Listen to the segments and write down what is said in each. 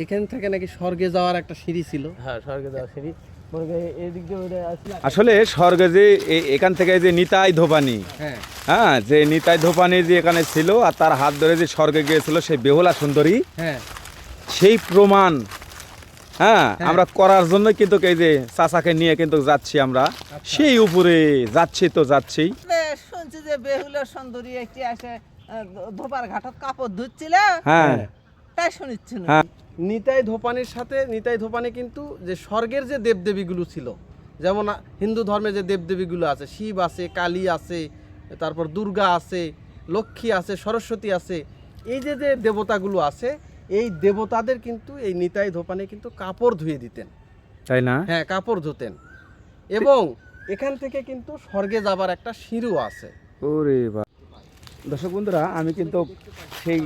এখান থেকে নাকি স্বর্গে যাওয়ার একটা সিঁড়ি ছিল। হ্যাঁ, স্বর্গে যাওয়ার সিঁড়ি। এদিক দিয়ে আসলে স্বর্গে যে এখান থেকে যে নিতাই ধোপানি, হ্যাঁ হ্যাঁ, যে নিতাই ধোপানি যে এখানে ছিল আর তার হাত ধরে যে স্বর্গে গিয়েছিল সেই বেহুলা সুন্দরী, হ্যাঁ সেই প্রমাণ হ্যাঁ হ্যাঁ। আমরা করার জন্য কিন্তু এই যে চাচাকে নিয়ে কিন্তু যাচ্ছি আমরা সেই উপরে যাচ্ছি তো যাচ্ছি। শুনছি যে বেহুলা সুন্দরী একটি আসে ধোপার ঘাটত কাপড় ধুচ্ছিল, হ্যাঁ তাই শুনিচ্ছি না। হ্যাঁ নিতাই ধোপানির সাথে নিতাই ধোপানি কিন্তু যে স্বর্গের যে দেবদেবীগুলো ছিল, যেমন হিন্দু ধর্মে যে দেবদেবীগুলো আছে, শিব আছে, কালী আছে, তারপর দুর্গা আছে, লক্ষ্মী আছে, সরস্বতী আছে, এই যে যে দেবতাগুলো আছে, এই দেবতাদের কিন্তু এই নিতাই ধোপানি কিন্তু কাপড় ধুয়ে দিতেন। তাই না? হ্যাঁ, কাপড় ধুতেন। এবং এখান থেকে কিন্তু স্বর্গে যাবার একটা সিঁড়িও আছে। ওরে বাবা, দর্শক বন্ধুরা, আমি কিন্তু সেই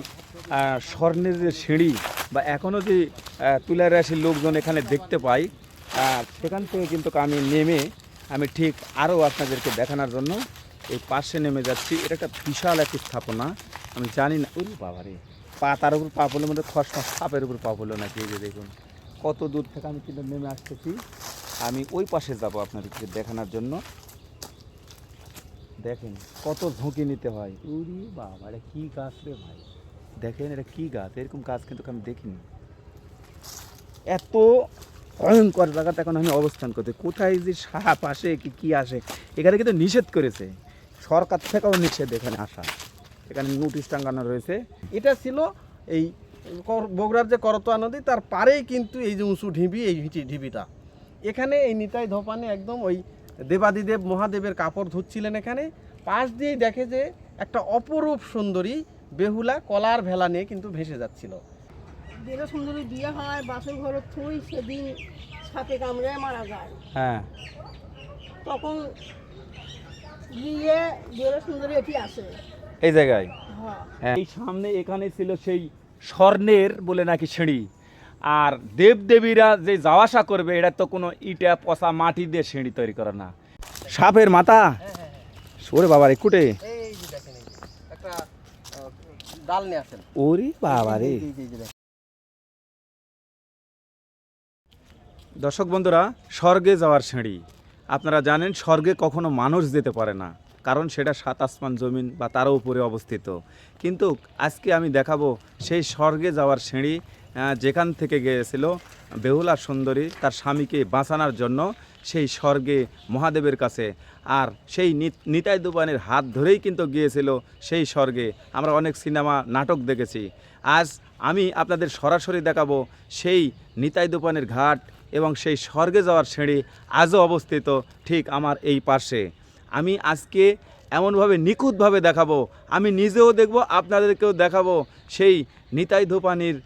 স্বর্ণের যে সিঁড়ি বা এখনও যে তুলার রাশির লোকজন এখানে দেখতে পাই, সেখান থেকে কিন্তু আমি নেমে আমি ঠিক আরও আপনাদেরকে দেখানোর জন্য এই পাশে নেমে যাচ্ছি। এটা একটা বিশাল একটি স্থাপনা, আমি জানি না। ওরে বাবা রে, পা তার উপর পা পড়লে মধ্যে খসখস সাপের উপর পা পড়লো নাকি। এই যে দেখুন কত দূর থেকে আমি কিন্তু নেমে আসতেছি। আমি ওই পাশে যাব আপনাদেরকে দেখানোর জন্য। দেখেন কত ঝুঁকি নিতে হয়। উরি বাবা, এটা কী গাছ রে ভাই, দেখেন এটা কী গাছ, এরকম গাছ কিন্তু আমি দেখিনি। এত ভয়ঙ্কর জায়গাতে এখন আমি অবস্থান করতে, কোথায় যে সাপ আসে কি আসে, এখানে কিন্তু নিষেধ করেছে সরকার থেকেও, নিষেধ এখানে আসা, এখানে নোটিশ টাঙ্গানো রয়েছে। এটা ছিল এই বগুড়ার যে করতোয়া নদী, তার পারেই কিন্তু এই যে উঁচু ঢিবি, এই ঢিবিটা। এখানে এই নিতাই ধোপানি একদম ওই দেবাদিদেব মহাদেবের কাপড় ধুচ্ছিলেন। এখানে পাশ দিয়েই দেখে যে একটা অপরূপ সুন্দরী বেহুলা কলার ভেলা নিয়ে কিন্তু ভেসে যাচ্ছিল। বেহুলা সুন্দরী বিয়ে হয়, বাসর ঘরে থুই, সেদিন সাপে কামড়ে মারা যায়। হ্যাঁ, তখন গিয়ে বেহুলা সুন্দরী এটি আসে। এই জায়গায় হ্যাঁ, এই সামনে এখানে ছিল সেই স্বর্ণের বলে নাকি সিঁড়ি। আর দেবদেবীরা যে যাওয়া আসা করবে, এটা তো কোনো ইটা পচা মাটি দিয়ে সিঁড়ি তৈরি করে না। সাপের মাথা, ওরে বাবা রে, কুটে এই যে দেখেন, এই যে একটা ডাল নিয়ে আসেন। ওরে বাবা রে। দর্শক বন্ধুরা, স্বর্গে যাওয়ার সিঁড়ি, আপনারা জানেন স্বর্গে কখনো মানুষ যেতে পারে না, কারণ সেটা সাত আসমান জমিন বা তারও উপরে অবস্থিত। কিন্তু আজকে আমি দেখাবো সেই স্বর্গে যাওয়ার সিঁড়ি, যেখান থেকে গিয়েছিল বেহুলা সুন্দরী তার স্বামীকে বাঁচানোর জন্য সেই স্বর্গে মহাদেবের কাছে। আর সেই নিতাই ধোপানির হাত ধরেই কিন্তু গিয়েছিল সেই স্বর্গে। আমরা অনেক সিনেমা নাটক দেখেছি। আজ আমি আপনাদের সরাসরি দেখাবো সেই নিতাই ধোপানির ঘাট এবং সেই স্বর্গে যাওয়ার সিঁড়ি আজও অবস্থিত ঠিক আমার এই পাশে। আমি আজকে এমনভাবে নিখুঁতভাবে দেখাবো, আমি নিজেও দেখব, আপনাদেরকেও দেখাবো সেই নিতাই ধোপানির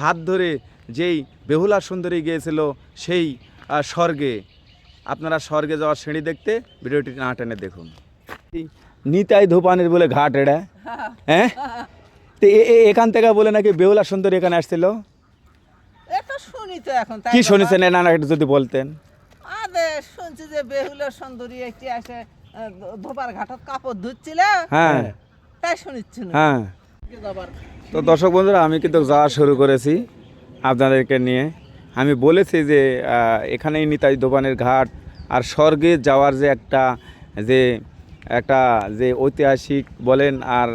হাত ধরে যেই বেহুলা সুন্দরী গিয়েছিল সেই স্বর্গে। আপনারা স্বর্গে যাওয়ার সিঁড়ি দেখতে ভিডিওটি না টেনে দেখুন। নিতাই ধোপানির বলে ঘাট এটা, হ্যাঁ, তো এখান থেকে বলে নাকি বেহুলা সুন্দরী এখানে আসছিল। এটা শুনি তো এখন। তাই কি বাবা? শুনেছেন না একটু যদি বলতেন। আরে শুনছি যে বেহুলা সুন্দরী একটি আসে ধোপার ঘাটত কাপড় ধুচ্ছিল, হ্যাঁ তাই শুনিচ্ছি না। হ্যাঁ, তো দর্শক বন্ধুরা, আমি কিন্তু যাওয়া শুরু করেছি আপনাদেরকে নিয়ে। আমি বলেছি যে এখানেই নিতাই ধোপানির ঘাট। আর স্বর্গে যাওয়ার যে একটা যে ঐতিহাসিক বলেন আর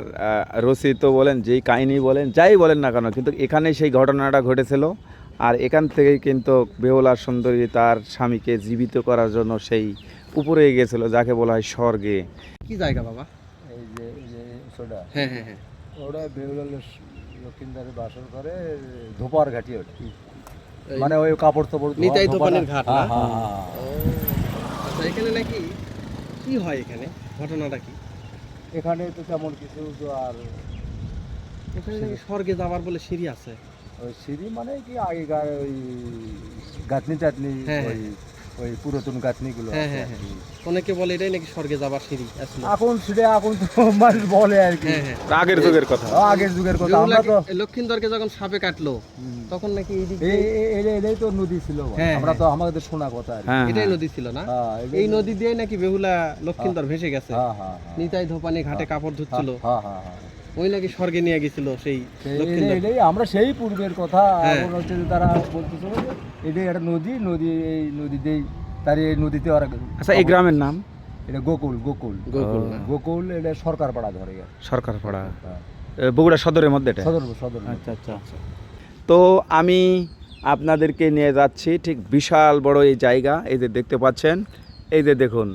রচিত বলেন, যেই কাহিনী বলেন, যাই বলেন না কেন, কিন্তু এখানেই সেই ঘটনাটা ঘটেছিল। আর এখান থেকেই কিন্তু বেহুলা সুন্দরী তার স্বামীকে জীবিত করার জন্য সেই উপরে গিয়েছিল, যাকে বলা হয় স্বর্গে। কি জায়গা বাবা? এই যে সোডা, হ্যাঁ হ্যাঁ হ্যাঁ, ওরা বেহুলা লক্ষ্মীন্দারে বাসর করে ধোপার ঘাটি, ওটা মানে ওই কাপড় তোপড় নিতাই ধোপানির ঘাট না? হ্যাঁ হ্যাঁ। আচ্ছা, এখানে নাকি কি হয়, এখানে ঘটনাটা কি? এখানে তো তেমন কিছু তো আর এখানে নাকি স্বর্গে যাওয়ার বলে সিঁড়ি আছে। ওই সিঁড়ি মানে কি আগেকার ওই গাঁথনি টাতনি, হ্যাঁ, ওই ওই পুরাতন গাঁথনিগুলো হ্যাঁ আছে হ্যাঁ আর হ্যাঁ, কি। অনেকে বলে এটাই নাকি স্বর্গে যাবার সিঁড়ি আসলে। এখন সেটা এখন তো মানুষ বলে আর কি, হ্যাঁ হ্যাঁ, আগের যুগের কথা। আগের যুগের কথা। আমরা তো লক্ষিন্দরকে যখন সাপে কাটলো, তখন নাকি এটাই তো নদী ছিল, হ্যাঁ, আমরা তো আমাদের শোনা কথা আর কি। হ্যাঁ এটাই নদী ছিল না? হ্যাঁ, এই নদী দিয়ে নাকি বেহুলা লক্ষিন্দর ভেসে গেছে। হ্যাঁ হ্যাঁ হ্যাঁ নিতাই ধোপানি ঘাটে কাপড় ধুচ্ছিল। হ্যাঁ হ্যাঁ হ্যাঁ। ওই নাকি স্বর্গে নিয়ে গেছিল সেই সেই- লক্ষিন্দর। এটাই আমরা সেই পূর্বের কথা হ্যাঁ। এখন হচ্ছে যে তারা বলতেছিল যে এটাই একটা নদী এই নদীতেই তার এই নদীতে ওরা আচ্ছা এই গ্রামের নাম এটা গোকুল গোকুল না? গোকুল এটা সরকার পাড়া ধরে আর সরকারপাড়া, হ্যাঁ। বগুড়া সদরের মধ্যে এটা। সদর আচ্ছা আচ্ছা। তো আমি আপনাদেরকে নিয়ে যাচ্ছি ঠিক বিশাল বড় এই জায়গা, এই যে দেখতে পাচ্ছেন, এই যে দেখুন।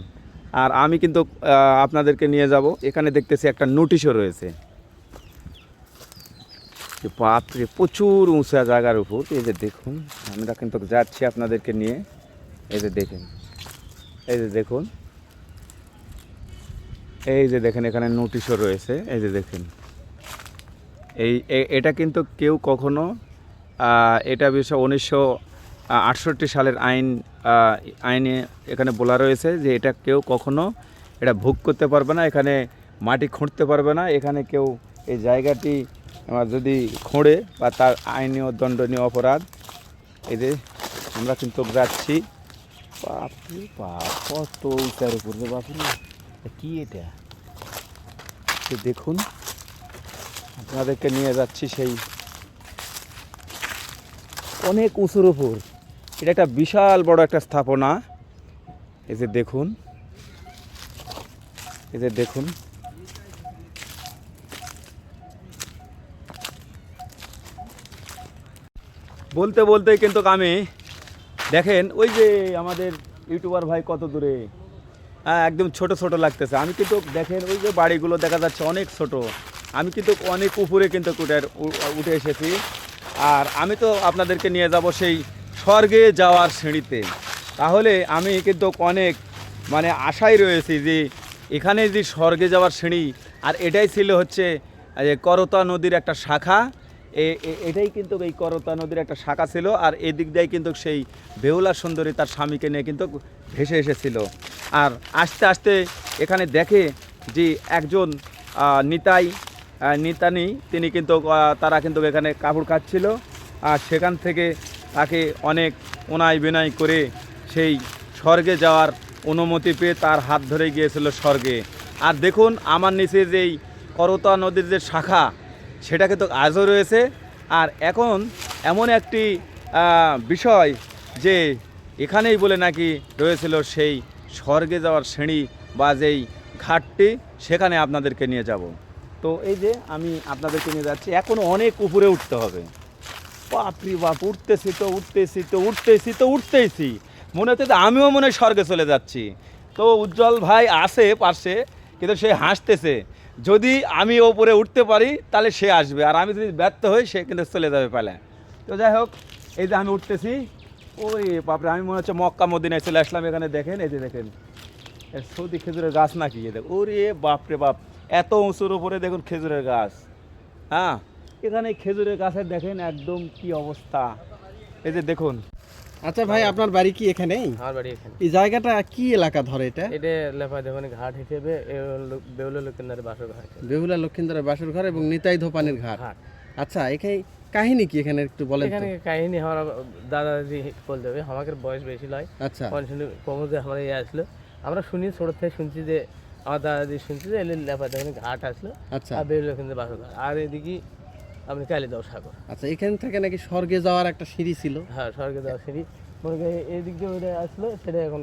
আর আমি কিন্তু আপনাদেরকে নিয়ে যাব, এখানে দেখতেছি একটা নোটিশও রয়েছে। বাপরে প্রচুর উঁচা জায়গার উপর, এই যে দেখুন। আমরা কিন্তু যাচ্ছি আপনাদেরকে নিয়ে, এই যে দেখেন, এই যে দেখুন, এই যে দেখেন এখানে নোটিশও রয়েছে, এই যে দেখেন। এটা কিন্তু কেউ কখনো এটা বিষয় 1968 সালের আইনে এখানে বলা রয়েছে যে এটা কেউ কখনো এটা ভোগ করতে পারবে না, এখানে মাটি খুঁড়তে পারবে না, এখানে কেউ এই জায়গাটি যদি খোঁড়ে বা তার আইনীয় দণ্ডনীয় অপরাধ। এই যে আমরা কিন্তু যাচ্ছি, বাপরে বাপ কত উঁচার উপর রে বাপরে, কি এটা দেখুন। আপনাদেরকে নিয়ে যাচ্ছি সেই অনেক উঁচুর উপর। এটা একটা বিশাল বড় একটা স্থাপনা, এই যে দেখুন, এই যে দেখুন। বলতে বলতে কিন্তু আমি দেখেন ওই যে আমাদের ইউটিউবার ভাই কত দূরে, হ্যাঁ একদম ছোট ছোট লাগতেছে। আমি কিন্তু দেখেন ওই যে বাড়িগুলো দেখা যাচ্ছে অনেক ছোট, আমি কিন্তু অনেক উপরে কিন্তু উঠে এসেছি। আর আমি তো আপনাদেরকে নিয়ে যাব সেই স্বর্গে যাওয়ার সিঁড়িতে। তাহলে আমি কিন্তু অনেক মানে আশায় রয়েছি যে এখানে যে স্বর্গে যাওয়ার সিঁড়ি, আর এটাই ছিল হচ্ছে করতা নদীর একটা শাখা। এটাই কিন্তু এই করতা নদীর একটা শাখা ছিল। আর এদিক দিয়ে কিন্তু সেই বেহুলা সুন্দরী তার স্বামীকে নিয়ে কিন্তু ভেসে এসেছিল। আর আস্তে আস্তে এখানে দেখে যে একজন নিতানি তিনি কিন্তু তারা কিন্তু এখানে কাপড় কাচ্ছিল। আর সেখান থেকে তাকে অনেক অনায় বিনয় করে সেই স্বর্গে যাওয়ার অনুমতি পেয়ে তার হাত ধরে গিয়েছিল স্বর্গে। আর দেখুন আমার নিচে যেই করতা নদীর যে শাখা, সেটা কিন্তু আজও রয়েছে। আর এখন এমন একটি বিষয় যে এখানেই বলে নাকি রয়েছিল সেই স্বর্গে যাওয়ার সিঁড়ি বা যেই ঘাটটি, সেখানে আপনাদেরকে নিয়ে যাব। তো এই যে আমি আপনাদেরকে নিয়ে যাচ্ছি, এখনও অনেক উপরে উঠতে হবে। বাপরি বাপ, উঠতেছি মনে হচ্ছে যে আমিও মনে হয় স্বর্গে চলে যাচ্ছি। তো উজ্জ্বল ভাই আসে পাশে, কিন্তু সে হাসতেছে। যদি আমি ওপরে উঠতে পারি তাহলে সে আসবে, আর আমি যদি ব্যর্থ হই সে কিন্তু চলে যাবে পালে। তো যাই হোক, এই যে আমি উঠতেছি, ওরে বাপরে, আমি মনে হচ্ছে মক্কা মদিনায় চলে আসলাম। এখানে দেখেন, এই যে দেখেন সৌদি খেজুরের গাছ নাকি, দেখ ওরে বাপরে বাপ, এত উঁচুর উপরে দেখুন খেজুরের গাছ। হ্যাঁ, এখানে খেজুরের গাছের দেখেন একদম কি অবস্থা, এই যে দেখুন। আচ্ছা ভাই, আপনার বাড়ি কি এখানেই? আমার বাড়ি এখানে। এই জায়গাটা কি এলাকা ধরে এটা? এটা লেপাদেখানি ঘাট হিসেবে বেউলা লক্ষিন্দারের বাসর ঘাট। বেহুলা লক্ষিন্দরের বাসর ঘর এবং নিতাই ধোপানির ঘাট। ঘাট। আচ্ছা, এখানে কাহিনী কি এখানে একটু বলেন তো? এখানে কাহিনী আমার দাদা দাদি বলতে হবে, আমাদের বয়স বেশি নয়। আচ্ছা কমজে আমার ইয়ে আসলো, আমরা শুনি ছোট থেকে শুনছি যে আমার দাদা দাদি শুনছি যে লেপাদেখানি ঘাট আসলো, আচ্ছা আর বেউলা লক্ষিন্দার বাসর ঘাট। আর এদিকে আপনি কালিদাও সাগর। আচ্ছা, এখান থেকে নাকি স্বর্গে যাওয়ার একটা সিঁড়ি ছিল। হ্যাঁ, স্বর্গে দেওয়া সিঁড়ি মনে করি এদিক দিয়ে ওইটা আসলো, সেটা এখন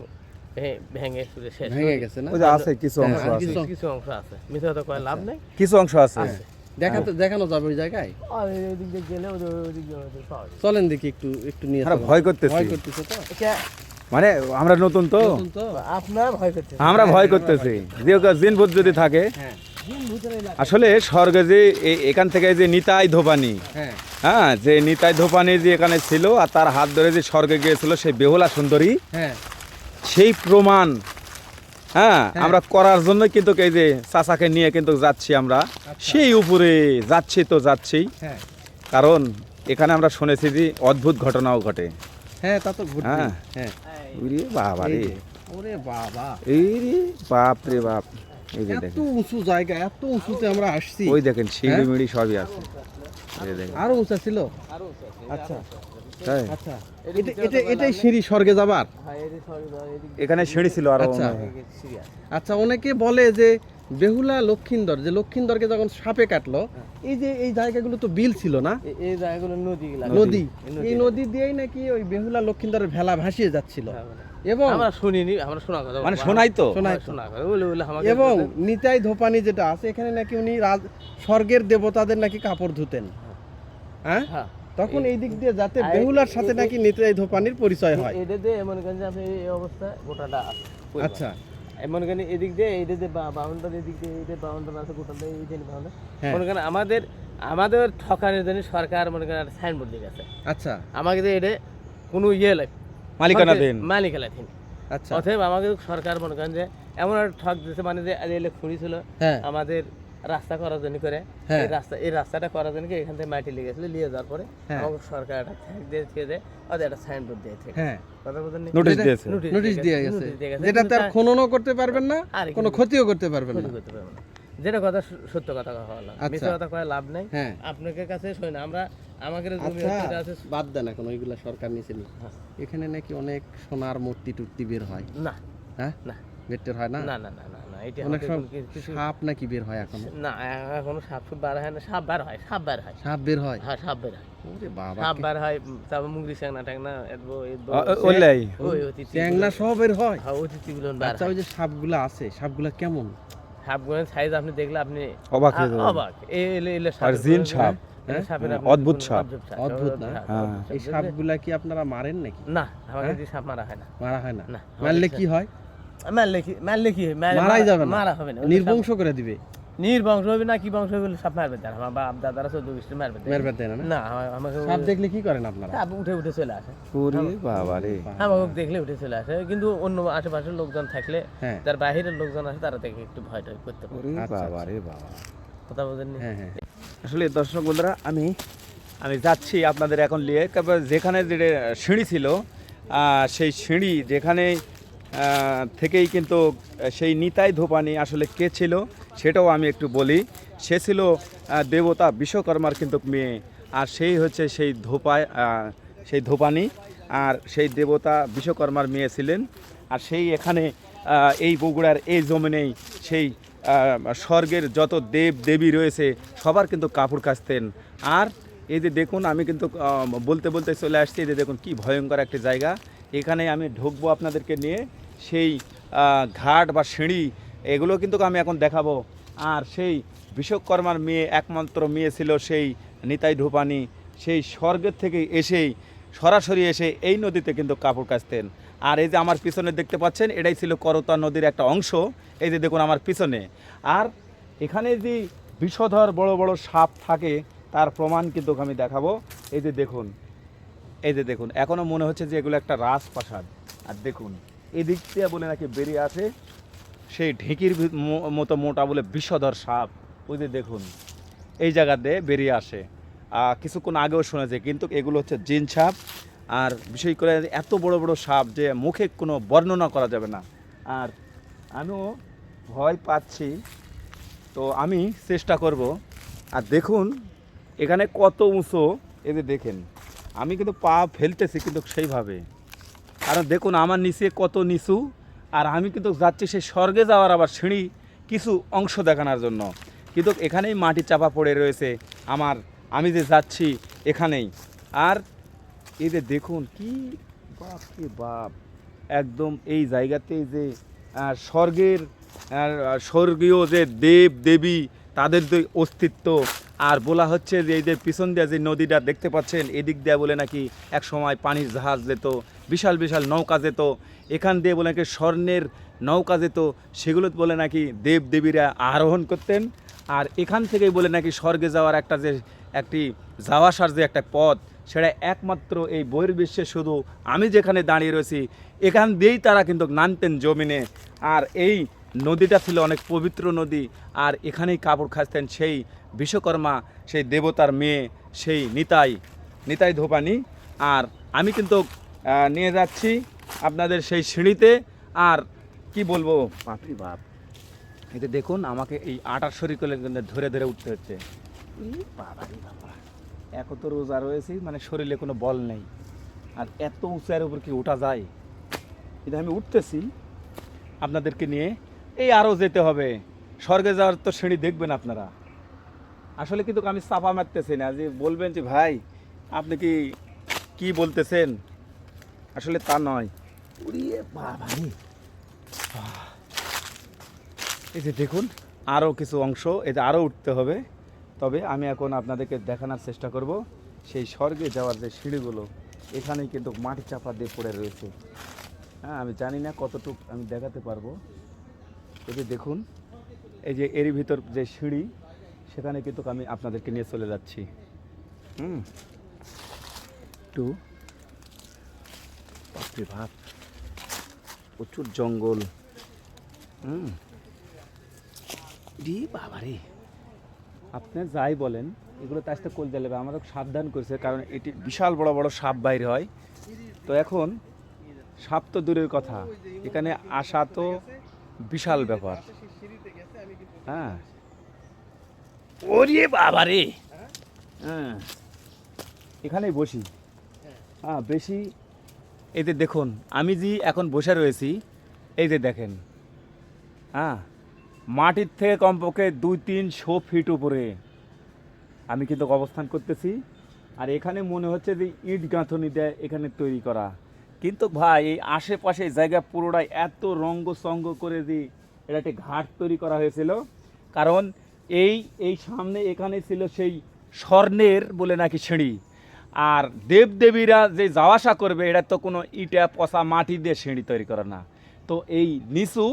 ভেঙে চুরে শেষ। ভেঙে গেছে না? ওই যে আছে কিছু অংশ হ্যাঁ, আছে, কিছু অংশ আছে, মিথ্যা কথা কয়ে লাভ নেই। কিছু অংশ আছে। দেখানো যাবে ওই জায়গায়? আর এদিক দিয়ে গেলে ওদিক দিয়ে পাওয়া যায়। চলেন দেখি একটু একটু নিয়ে আমরা চলেন। ভয় করতেছি, ভয় করতেছে তো? এটা মানে আমরা নতুন তো, নতুন তো? আপনার ভয় করতে আমরা ভয় করতেছি যে জিন ভূত যদি থাকে। হ্যাঁ আসলে স্বর্গে যে এখান থেকে যে নিতাই ধোপানি, হ্যাঁ হ্যাঁ যে নিতাই ধোপানি যে এখানে ছিল আর তার হাত ধরে যে স্বর্গে গিয়েছিল সেই বেহুলা সুন্দরী, হ্যাঁ সেই প্রমাণ হ্যাঁ আমরা করার জন্য কিন্তু এই যে চাচাকে নিয়ে কিন্তু যাচ্ছি আমরা সেই উপরে যাচ্ছি হ্যাঁ কারণ এখানে আমরা শুনেছি যে অদ্ভুত ঘটনাও ঘটে। হ্যাঁ, তা তো ঘুরবে। হ্যাঁ। হ্যাঁ, ওরে বাবা রে, এই যে, ওরে বাবা, এই রে বাপ রে বাপ, এই যে এত দেখেন, উঁচু জায়গা, এত উঁচুতে আমরা আসছি। ওই দেখেন সিঁড়ি মিড়ি সবই আছে, এই যে দেখেন। আরো উঁচা ছিল? আচ্ছা, তাই আচ্ছা এটাই সিঁড়ি স্বর্গে যাবার? হ্যাঁ এদিকে স্বর্গে যাওয়ার এদিক এখানে সিঁড়ি ছিল আরো আচ্ছা। মনে হয়। সিঁড়ি আছে। আচ্ছা, অনেকে বলে যে বেহুলা লক্ষিন্দর, যে লক্ষিন্দরকে যখন সাপে কাটলো, এই যে এই জায়গাগুলো তো বিল ছিল না, এই জায়গাগুলো নদীগুলো নদী, এই এই নদী দিয়েই নাকি ওই বেহুলা লক্ষিন্দরের ভেলা ভাসিয়ে যাচ্ছিল। হ্যাঁ, মানে এবং আমরা শুনিনি, আমরা শোনা কথা মানে শোনাই তো শোনায় তো। শোনা কথা বলে বলে আমাকে এবং নিতাই ধোপানি যেটা আছে এখানে নাকি উনি স্বর্গের দেবতাদের নাকি কাপড় ধুতেন। হ্যাঁ, হ্যাঁ তখন এই দিক দিয়ে যাতে বেহুলার সাথে নাকি নিতাই ধোপানির পরিচয় হয়। এটা দিয়ে মনে করেন যে আপনি এই অবস্থা গোটাটা আছে পরিবার। আচ্ছা, মনে করেন এদিক দিয়ে এইটা দিয়ে বাউন্ডার, এদিক দিয়ে এইটা বাউন্ডার আছে, গোটাটা এই যে বাউন্ডার। হ্যাঁ। মনে করেন আমাদের ঠকানোর জন্য সরকার মনে করেন একটা সাইনবোর্ড দিয়ে গেছে আচ্ছা, আমাকে যে এটা কোনো ইয়ে লাগে মালিকানা দিন। মালিকানা দিন। আচ্ছা, অতএব আমাকে সরকার মনে করেন যে এমন একটা ঠক দিয়েছে, মানে যে এলে খুঁড়ি ছিল হ্যাঁ, আমাদের রাস্তা করার জন্য করে, হ্যাঁ। এই রাস্তাটা করার জন্য এখান থেকে মাটি লেগেছিল, নিয়ে যাওয়ার পরে হ্যাঁ। আমাকে সরকার একটা থ্যাক দিয়ে দেয়, ওদের একটা সাইনবোর্ড দিয়েছে। হ্যাঁ, কথা বলতে নোটিশ দিয়েছে। নোটিশ দিয়ে গেছে, নোটিশ দিয়ে গেছে। যেটাতে আর খননও করতে পারবেন না, আর কোনো ক্ষতিও করতে পারবেন ক্ষতি না। করতে পারবে না। যেটা কথা সত্য কথা হলো, আচ্ছা। মিথ্যা কথা কয়ে লাভ নাই। হ্যাঁ, আপনাদের কাছে শুনি না, আমরা আমাদের জমি আচ্ছা, হচ্ছে, এটা আছে বাদ দেন এখন ওইগুলা, সরকার নিচে নি। হ্যাঁ। এখানে নাকি অনেক সোনার মূর্তি টুর্তি বের হয়, না হ্যাঁ, না বের হয় না? না না না না না এটা অনেক আমাদের সব কোনো কিছু সাপ নাকি বের হয় এখনো? না, এখনো সাপ সুপ বার হয় না। সাপ বার হয়, সাপ বার হয়, সাপ বের হয়? হ্যাঁ সাপ বের হয়, ওরে বাবা, সাপ বার হয়। তারপর মুগরি ট্যাংনা ট্যাংনা ওলাই ওই অতিথি ট্যাংনা সহ বের হয়? হ্যাঁ অতিথি গুলো বার আচ্ছা, হয়। ওই যে সাপগুলা আছে, সাপগুলা কেমন? সাপগুলোর সাইজ আপনি দেখলে আপনি অবাক হয়ে যাবেন। অবাক। এলে আর জিন সাপ, সাপের হ্যাঁ, আপনি অদ্ভুত কোনো সাপ। অদ্ভুত না? হ্যাঁ। এই সাপগুলা কি আপনারা মারেন নাকি? না আমাকে দিয়ে সাপ মারা হয় না। মারা হয় না? না, মারলে কি হয়? মারলে কি হয়? মারাই যাবে না, মারা হবে না। নির্বংশ করে দিবে। নির্বংশ হবে না, কি বংশ হবে সাপ মারবে দেন। আমার বাপ দাদারা 14-20 মারবে দেন। মেরবে দেয় না? না আমাকে সাপ দেখলে কি করেন আপনারা? সাপ উঠে উঠে চলে আসে। ওরে বাবা রে। আমাকে দেখলে উঠে চলে আসে, কিন্তু অন্য আশেপাশের লোকজন থাকলে, হ্যাঁ, যার বাইরের লোকজন আসে তারা থেকে একটু ভয় টয় করতে পারে। ওরে আচ্ছা, বাবা রে বাবা। কথা বলেননি? হ্যাঁ, হ্যাঁ, আসলে দর্শক বন্ধুরা, আমি যাচ্ছি আপনাদের এখন নিয়ে, তারপর যেখানে যে সিঁড়ি ছিল, সেই সিঁড়ি যেখানে থেকেই কিন্তু সেই নিতাই ধোপানি আসলে কে ছিল সেটাও আমি একটু বলি। সে ছিল দেবতা বিশ্বকর্মার কিন্তু মেয়ে, আর সেই হচ্ছে সেই ধোপানি, আর সেই দেবতা বিশ্বকর্মার মেয়ে ছিলেন। আর সেই এখানে এই বগুড়ার এই জমিনেই সেই স্বর্গের যত দেব দেবী রয়েছে সবার কিন্তু কাপড় কাচতেন। আর এই যে দেখুন, আমি কিন্তু বলতে বলতে চলে আসছি, এই যে দেখুন কি ভয়ঙ্কর একটি জায়গা। এখানে আমি ঢুকবো আপনাদেরকে নিয়ে, সেই ঘাট বা সিঁড়ি এগুলো কিন্তু আমি এখন দেখাবো। আর সেই বিশ্বকর্মার মেয়ে, একমাত্র মেয়ে ছিল সেই নিতাই ধোপানি, সেই স্বর্গের থেকে এসেই সরাসরি এসে এই নদীতে কিন্তু কাপড় কাচতেন। আর এই যে আমার পিছনে দেখতে পাচ্ছেন, এটাই ছিল করতা নদীর একটা অংশ। এই যে দেখুন আমার পিছনে। আর এখানে যে বিষধর বড় বড় সাপ থাকে তার প্রমাণ কিন্তু আমি দেখাবো। এই যে দেখুন, এই যে দেখুন, এখনও মনে হচ্ছে যে এগুলো একটা রাজপ্রাসাদ। আর দেখুন এদিক দিয়ে বলে নাকি বেরিয়ে আছে সেই ঢেঁকির মতো মোটা বলে বিষধর সাপ। ওই যে দেখুন এই জায়গাতে বেরিয়ে আসে। কিছুক্ষণ আগেও শুনেছে, কিন্তু এগুলো হচ্ছে জিন সাপ। আর বিশেষ করে এত বড় বড় সাপ যে মুখে কোনো বর্ণনা করা যাবে না। আর আমিও ভয় পাচ্ছি, তো আমি চেষ্টা করব। আর দেখুন এখানে কত উঁচু, এই যে দেখেন আমি কিন্তু পা ফেলতেছি কিন্তু সেইভাবে, কারণ দেখুন আমার নিচে কত নিচু। আর আমি কিন্তু যাচ্ছি সেই স্বর্গে যাওয়ার আবার সিঁড়ি কিছু অংশ দেখানোর জন্য, কিন্তু এখানেই মাটি চাপা পড়ে রয়েছে আমি যে যাচ্ছি এখানেই। আর এই যে দেখুন কি বাপ রে বাপ, একদম এই জায়গাতেই যে স্বর্গীয় যে দেব দেবী তাদের যে অস্তিত্ব। আর বলা হচ্ছে যে এই যে পিছন দিয়ে যে নদীটা দেখতে পাচ্ছেন, এদিক দিয়ে বলে নাকি এক সময় পানির জাহাজ যেত, বিশাল বিশাল নৌকা যেত, এখান দিয়ে বলে নাকি স্বর্ণের নৌকা যেত, সেগুলো বলে নাকি দেব দেবীরা আরোহণ করতেন। আর এখান থেকেই বলে নাকি স্বর্গে যাওয়ার একটি যাওয়া আসার যে একটা পথ, সেটা একমাত্র এই বহির্বিশ্বে শুধু আমি যেখানে দাঁড়িয়ে রয়েছি এখান দিয়েই তারা কিন্তু নামতেন জমিনে। আর এই নদীটা ছিল অনেক পবিত্র নদী, আর এখানেই কাপড় কাচতেন সেই বিশ্বকর্মা, সেই দেবতার মেয়ে, সেই নিতাই ধোপানি। আর আমি কিন্তু নিয়ে যাচ্ছি আপনাদের সেই সিঁড়িতে। আর কি বলবো, বাপরে বাপ, এতে দেখুন আমাকে এই আটার শরীর করে ধরে ধরে উঠতে হচ্ছে। বাবা রে বাবা, এক তো রোজা রয়েছি, মানে শরীরে কোনো বল নেই। আর এত উঁচার উপর কি ওঠা যায়? কিন্তু আমি উঠতেছি আপনাদেরকে নিয়ে, এই আরও যেতে হবে। স্বর্গে যাওয়ার তো সিঁড়ি দেখবেন আপনারা। আসলে কিন্তু আমি চাপা মারতেছি না যে বলবেন যে ভাই আপনি কি বলতেছেন, আসলে তা নয়। উড়িয়ে বাবা রে। এই যে দেখুন আরও কিছু অংশ, এতে আরও উঠতে হবে। তবে আমি এখন আপনাদেরকে দেখানোর চেষ্টা করব সেই স্বর্গে যাওয়ার যে সিঁড়িগুলো, এখানেই কিন্তু মাটি চাপা দিয়ে পড়ে রয়েছে। হ্যাঁ, আমি জানি না কতটুকু আমি দেখাতে পারবো। এই যে দেখুন, এই যে এরই ভিতর যে সিঁড়ি, সেখানে কিন্তু আমি আপনাদেরকে নিয়ে চলে যাচ্ছি। একটু বাপরে বাপ, প্রচুর জঙ্গল। বাবা রে, আপনি যাই বলেন এগুলো তো আসতে কোল দেবে, আমাদের সাবধান করছে, কারণ এটি বিশাল বড় বড় সাপ বাইর হয়। তো এখন সাপ তো দূরের কথা, এখানে আসা তো বিশাল ব্যাপার। হ্যাঁ, ওরে বাবা রে। হ্যাঁ, এখানেই বসি। হ্যাঁ, বেশি। এই যে দেখুন আমি যে এখন বসে রয়েছি, এই যে দেখেন, হ্যাঁ, মাটির থেকে কমপক্ষে 200-300 ফিট উপরে আমি কিন্তু অবস্থান করতেছি। আর এখানে মনে হচ্ছে যে ইট গাঁথনি দেয় এখানে তৈরি করা। কিন্তু ভাই এই আশেপাশে জায়গা পুরোটাই এত রঙ্গসঙ্গ করে যে এটা একটি ঘাট তৈরি করা হয়েছিল। কারণ এই সামনে এখানে ছিল সেই স্বর্ণের বলে নাকি সিঁড়ি। আর দেবদেবীরা যে যাওয়া আসা করবে, এটা তো কোনো ইটা পচা মাটি দিয়ে সিঁড়ি তৈরি করা না। তো এই নিচু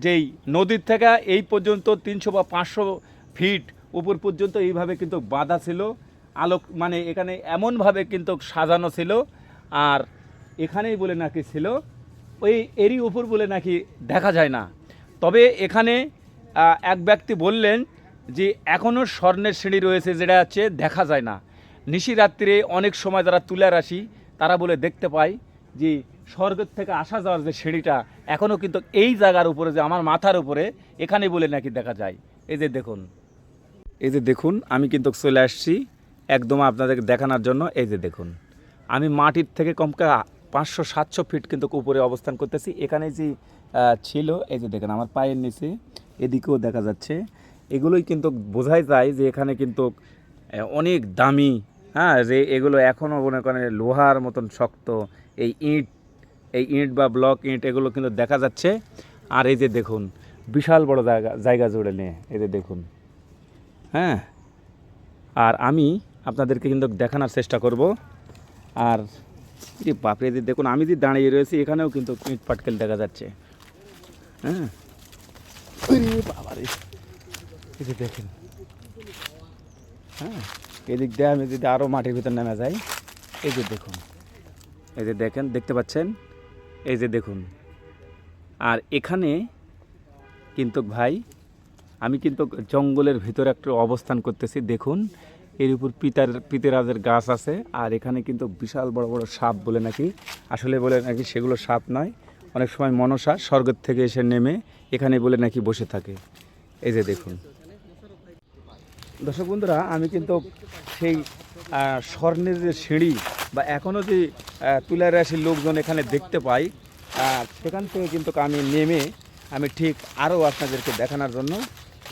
যেই নদীর থেকে এই পর্যন্ত 300 বা 500 ফিট উপর পর্যন্ত এইভাবে কিন্তু বাঁধা ছিল। আলোক মানে এখানে এমনভাবে কিন্তু সাজানো ছিল। আর এখানেই বলে নাকি ছিল ওই এরই উপর বলে নাকি দেখা যায় না। তবে এখানে এক ব্যক্তি বললেন যে এখনও স্বর্ণের সিঁড়ি রয়েছে, যেটা হচ্ছে দেখা যায় না। নিশিরাত্রে অনেক সময় যারা তুলার আসি তারা বলে দেখতে পায় যে স্বর্গের থেকে আসা যাওয়ার যে সিঁড়িটা এখনও কিন্তু এই জায়গার উপরে, যে আমার মাথার উপরে, এখানে বলে নাকি দেখা যায়। এই যে দেখুন, এই যে দেখুন আমি কিন্তু চলে আসছি একদম আপনাদেরকে দেখানোর জন্য। এই যে দেখুন আমি মাটির থেকে কমকে 500-700 ফিট কিন্তু উপরে অবস্থান করতেছি। এখানে যে ছিল, এই যে দেখেন আমার পায়ের নিচে, এদিকেও দেখা যাচ্ছে। এগুলোই কিন্তু বোঝাই যায় যে এখানে কিন্তু অনেক দামি, হ্যাঁ, যে এগুলো এখনও মনে করেন লোহার মতন শক্ত। এই ইট বা ব্লক ইট এগুলো কিন্তু দেখা যাচ্ছে। আর এই যে দেখুন বিশাল বড় জায়গা জুড়ে নিয়ে, এই যে দেখুন। হ্যাঁ, আর আমি আপনাদেরকে কিন্তু দেখানোর চেষ্টা করব। আর যে বাপরে, যে দেখুন আমি যে দাঁড়িয়ে রয়েছি, এখানেও কিন্তু ইট পাটকেল দেখা যাচ্ছে। হ্যাঁ, বাবারে, এই যে দেখেন। হ্যাঁ, এদিক দিয়ে আমি যদি আরও মাটির ভিতর নেমে যাই, এই যে দেখুন, এই যে দেখেন, দেখতে পাচ্ছেন, এই যে দেখুন। আর এখানে কিন্তু ভাই আমি কিন্তু জঙ্গলের ভিতরে একটু অবস্থান করতেছি। দেখুন এর উপর পিতেরাজের গাছ আছে। আর এখানে কিন্তু বিশাল বড় বড় সাপ বলে নাকি, আসলে বলে নাকি সেগুলো সাপ নয়, অনেক সময় মনসা স্বর্গের থেকে এসে নেমে এখানে বলে নাকি বসে থাকে। এই যে দেখুন দর্শক বন্ধুরা, আমি কিন্তু সেই স্বর্ণের যে সিঁড়ি বা এখনও যে তুলার রাশির লোকজন এখানে দেখতে পাই, সেখান থেকে কিন্তু আমি নেমে আমি ঠিক আরও আপনাদেরকে দেখানোর জন্য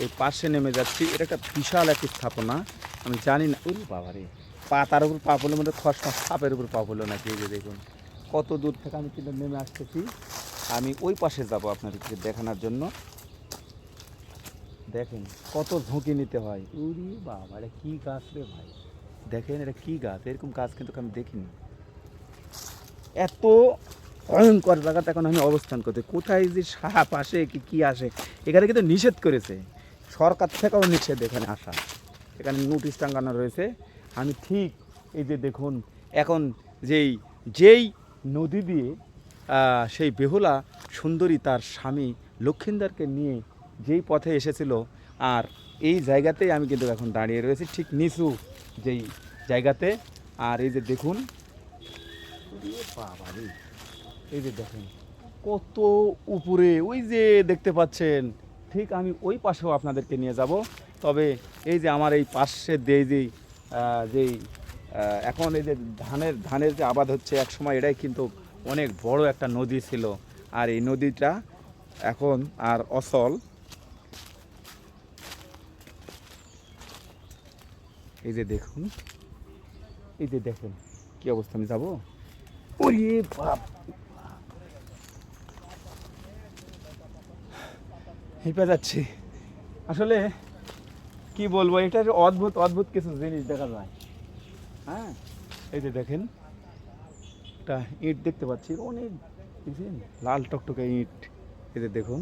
এই পাশে নেমে যাচ্ছি। এটা একটা বিশাল একটি স্থাপনা, আমি জানি না। ওই বাবারে, পা তার উপর পা পড়লো, মানে খসখস সাপের উপর পা পড়লো নাকি। এই যে দেখুন কত দূর থেকে আমি কিন্তু নেমে আসতেছি। আমি ওই পাশে যাব আপনাদেরকে দেখানোর জন্য। দেখেন কত ঝুঁকি নিতে হয়। উরি বাবা, এটা কী গাছ রে ভাই, দেখেন এটা কী গাছ, এরকম গাছ কিন্তু আমি দেখিনি। এত ভয়ঙ্কর জায়গাতে এখন আমি অবস্থান করতে, কোথায় যে সাপ আসে কি আসে, এখানে কিন্তু নিষেধ করেছে সরকার থেকেও, নিষেধ এখানে আসা। এখানে নোটিশ টাঙ্গানো রয়েছে। আমি ঠিক এই যে দেখুন এখন যেই নদী দিয়ে সেই বেহুলা সুন্দরী তার স্বামী লক্ষিন্দরকে নিয়ে যেই পথে এসেছিল, আর এই জায়গাতেই আমি কিন্তু এখন দাঁড়িয়ে রয়েছি, ঠিক নিচু যেই জায়গাতে। আর এই যে দেখুন, বাবা রে, এই যে দেখেন কত উপরে, ওই যে দেখতে পাচ্ছেন। ঠিক আমি ওই পাশেও আপনাদেরকে নিয়ে যাব। তবে এই যে আমার এই পাশে দিয়ে যেই এখন এই যে ধানের যে আবাদ হচ্ছে, এক সময় এটাই কিন্তু অনেক বড় একটা নদী ছিল, আর এই নদীটা এখন আর অচল। এই যে দেখুন, এই যে দেখেন কি অবস্থা। আমি যাবো, ওরে বাপ, হেঁপে যাচ্ছি। আসলে কি বলবো, এটা অদ্ভুত অদ্ভুত কিছু জিনিস দেখা যায়। হ্যাঁ, এই যে দেখেন একটা ইট দেখতে পাচ্ছি, অনেক বুঝলেন, লাল টকটকে ইট। এই যে দেখুন,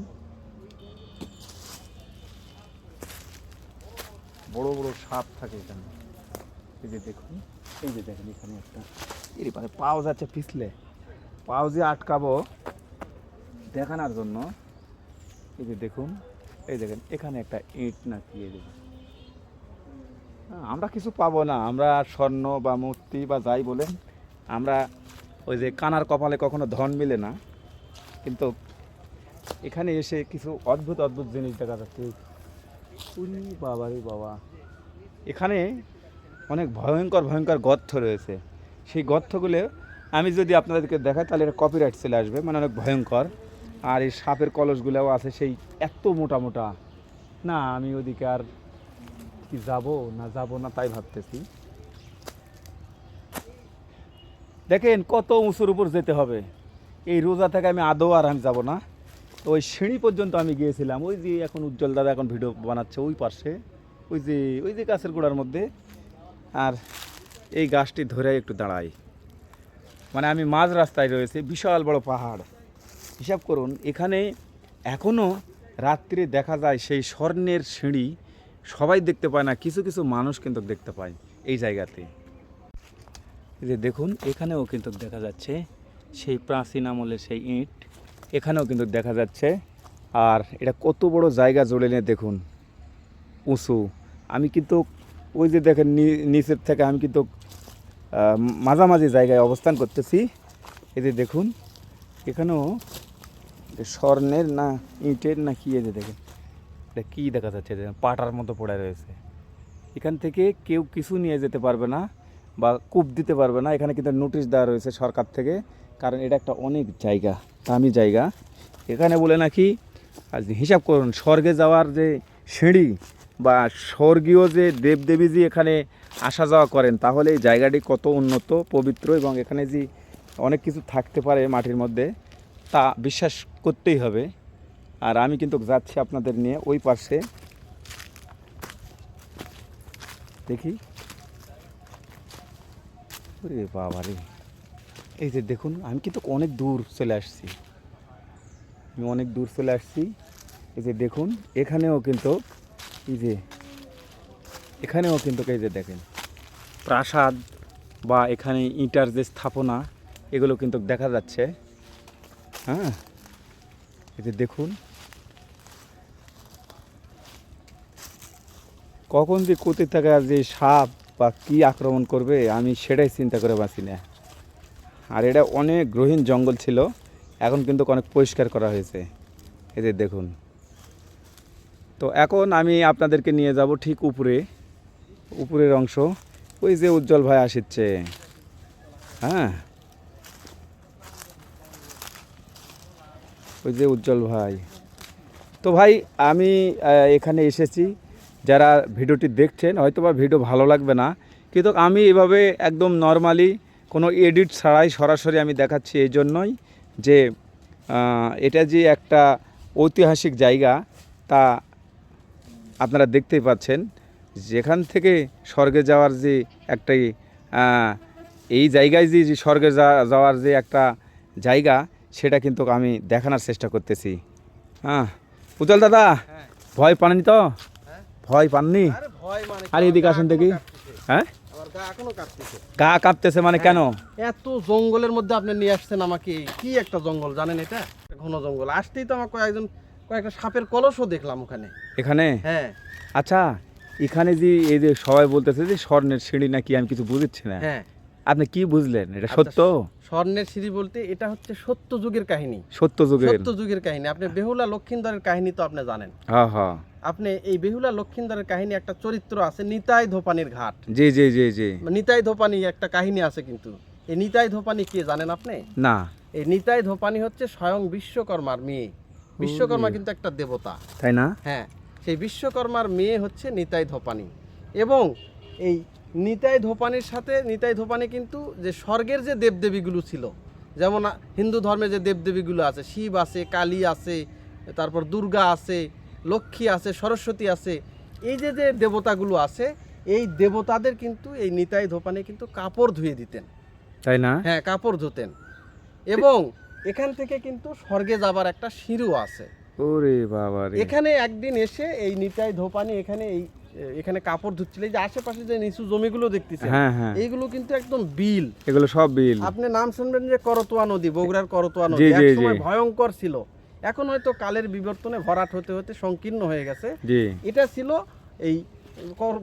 বড় বড় সাপ থাকে এখানে। এই যে দেখুন, এই যে দেখেন এখানে একটা, এর পাশে পাও যাচ্ছে পিছলে, পাও যে আটকাবো দেখানোর জন্য। এই যে দেখুন, এই দেখেন এখানে একটা ইট নাকি, এই দেখুন। আমরা কিছু পাবো না, আমরা স্বর্ণ বা মূর্তি বা যাই বলেন, আমরা ওই যে কানার কপালে কখনো ধন মিলে না, কিন্তু এখানে এসে কিছু অদ্ভুত অদ্ভুত জিনিস দেখা যাচ্ছে। উনি বাবা রে বাবা, এখানে অনেক ভয়ঙ্কর ভয়ঙ্কর গর্ত রয়েছে। সেই গর্তগুলো আমি যদি আপনাদেরকে দেখাই তাহলে এটা কপিরাইট চলে আসবে, মানে অনেক ভয়ঙ্কর। আর এই সাপের কলসগুলোও আছে, সেই এত মোটা মোটা। না, আমি ওদিকে আর কি যাবো না তাই ভাবতেছি। দেখেন কত উঁচুর উপর যেতে হবে। এই রোজা থেকে আমি আদৌ আর আমি যাবো না। তো ওই সিঁড়ি পর্যন্ত আমি গিয়েছিলাম। ওই যে এখন উজ্জ্বল দাদা এখন ভিডিও বানাচ্ছে ওই পাশে, ওই যে গাছের গোড়ার মধ্যে। আর এই গাছটি ধরে একটু দাঁড়াই, মানে আমি মাঝ রাস্তায় রয়েছে, বিশাল বড় পাহাড়। হিসাব করুন, এখানে এখনও রাত্রে দেখা যায় সেই স্বর্ণের সিঁড়ি। সবাই দেখতে পায় না, কিছু কিছু মানুষ কিন্তু দেখতে পায় এই জায়গাতে। এই যে দেখুন, এখানেও কিন্তু দেখা যাচ্ছে সেই প্রাচীন আমলের সেই ইট, এখানেও কিন্তু দেখা যাচ্ছে। আর এটা কত বড় জায়গা জুড়ে নিয়ে দেখুন, উঁচু। আমি কিন্তু ওই যে দেখেন নিচের থেকে আমি কিন্তু মাঝামাঝি জায়গায় অবস্থান করতেছি। এই যে দেখুন, এখানেও স্বর্ণের না ইটের না কি, এই যে দেখেন এটা কী দেখা যাচ্ছে, পাটার মতো পড়ে রয়েছে। এখান থেকে কেউ কিছু নিয়ে যেতে পারবে না বা কূপ দিতে পারবে না। এখানে কিন্তু নোটিশ দেওয়া রয়েছে সরকার থেকে, কারণ এটা একটা অনেক জায়গা, দামি জায়গা। এখানে বলে নাকি, আজ হিসাব করুন, স্বর্গে যাওয়ার যে সিঁড়ি বা স্বর্গীয় যে দেবদেবীজি এখানে আসা যাওয়া করেন, তাহলে এই জায়গাটি কত উন্নত, পবিত্র, এবং এখানে যে অনেক কিছু থাকতে পারে মাটির মধ্যে, তা বিশ্বাস করতেই হবে। আর আমি কিন্তু যাচ্ছি আপনাদের নিয়ে ওই পাশে, দেখি। ওরে বাবা রে, এই যে দেখুন, আমি কিন্তু অনেক দূর চলে আসছি, এই যে দেখুন, এখানেও কিন্তু এই যে দেখেন প্রাসাদ বা এখানে ইটার যে স্থাপনা, এগুলো কিন্তু দেখা যাচ্ছে। হ্যাঁ, এই যে দেখুন, কখন যে কোথা থেকে যে সাপ বা কি আক্রমণ করবে আমি সেটাই চিন্তা করে বাঁচি না। আর এটা অনেক গহীন জঙ্গল ছিল, এখন কিন্তু অনেক পরিষ্কার করা হয়েছে। এই যে দেখুন, তো এখন আমি আপনাদেরকে নিয়ে যাব ঠিক উপরের অংশ। ওই যে উজ্জ্বল ভাই আসছে। হ্যাঁ, ওই যে উজ্জ্বল ভাই। তো ভাই, আমি এখানে এসেছি, যারা ভিডিওটি দেখছেন হয়তো বা ভিডিও ভালো লাগবে না, কিন্তু আমি এভাবে একদম নর্মালি কোনো এডিট ছাড়াই সরাসরি আমি দেখাচ্ছি এই জন্যই যে এটা যে একটা ঐতিহাসিক জায়গা তা আপনারা দেখতেই পাচ্ছেন। যেখান থেকে স্বর্গে যাওয়ার যে একটাই এই জায়গায় যে স্বর্গে যাওয়ার যে একটা জায়গা, সেটা কিন্তু আমি দেখানোর চেষ্টা করতেছি। হ্যাঁ উজ্জ্বল দাদা, ভয় পাননি তো? ভয় পাননি? আর এদিকে আসেন দেখি। হ্যাঁ, গা কাঁপতেছে মানে কেন? এত জঙ্গলের মধ্যে আপনি নিয়ে আসছেন আমাকে। কি একটা জঙ্গল জানেন, এটা ঘন জঙ্গল। আসতেই তো আমার কয়েকটা সাপের কলসও দেখলাম এখানে। হ্যাঁ, আচ্ছা, এখানে যে এই যে সবাই বলতেছে যে স্বর্ণের সিঁড়ি নাকি, আমি কিছু বুঝছি না। হ্যাঁ, আপনি কি বুঝলেন? এটা সত্য? স্বর্ণের সিঁড়ি বলতে এটা হচ্ছে সত্য যুগের কাহিনী। সত্য যুগের কাহিনী। আপনি বেহুলা লক্ষিন্দরের কাহিনী তো আপনি জানেন। হ্যাঁ হ্যাঁ। আপনি এই বেহুলা লক্ষিন্দরের কাহিনী একটা চরিত্র আছে নিতাই ধোপানির ঘাট। জি জি জি জি। নিতাই ধোপানি একটা কাহিনী আছে, কিন্তু এই নিতাই ধোপানি কে জানেন আপনি? না। এই নিতাই ধোপানি হচ্ছে স্বয়ং বিশ্বকর্মার মেয়ে। বিশ্বকর্মা কিন্তু একটা দেবতা, তাই না? হ্যাঁ, সেই বিশ্বকর্মার মেয়ে হচ্ছে নিতাই ধোপানি। এবং এই নিতাই ধোপানির সাথে নিতাই ধোপানি কিন্তু যে স্বর্গের যে দেবদেবীগুলো ছিল, যেমন হিন্দু ধর্মে যে দেবদেবীগুলো আছে, শিব আছে, কালী আছে, তারপর দুর্গা আছে, লক্ষ্মী আছে, সরস্বতী আছে, এই যে যে দেবতাগুলো আছে, এই দেবতাদের কিন্তু এই নিতাই ধোপানি কিন্তু কাপড় ধুয়ে দিতেন। তাই না? হ্যাঁ, কাপড় ধুতেন। এবং এখান থেকে কিন্তু স্বর্গে যাবার একটা সিঁড়িও আছে। ওরে বাবা রে। এখানে একদিন এসে এই নিতাই ধোপানি এখানে কাপড় ধুচ্ছিল। এই যে আশেপাশে যে নিচু জমিগুলো দেখতেছেন, হ্যাঁ হ্যাঁ, এইগুলো কিন্তু একদম বিল। এগুলো সব বিল। আপনি নাম শুনবেন যে করতোয়া নদী, বগুড়ার করতোয়া জি, নদী, জি, একসময় জি। ভয়ঙ্কর ছিল। এখন হয়তো কালের বিবর্তনে ভরাট হতে হতে সংকীর্ণ হয়ে গেছে। জি। এটা ছিল এই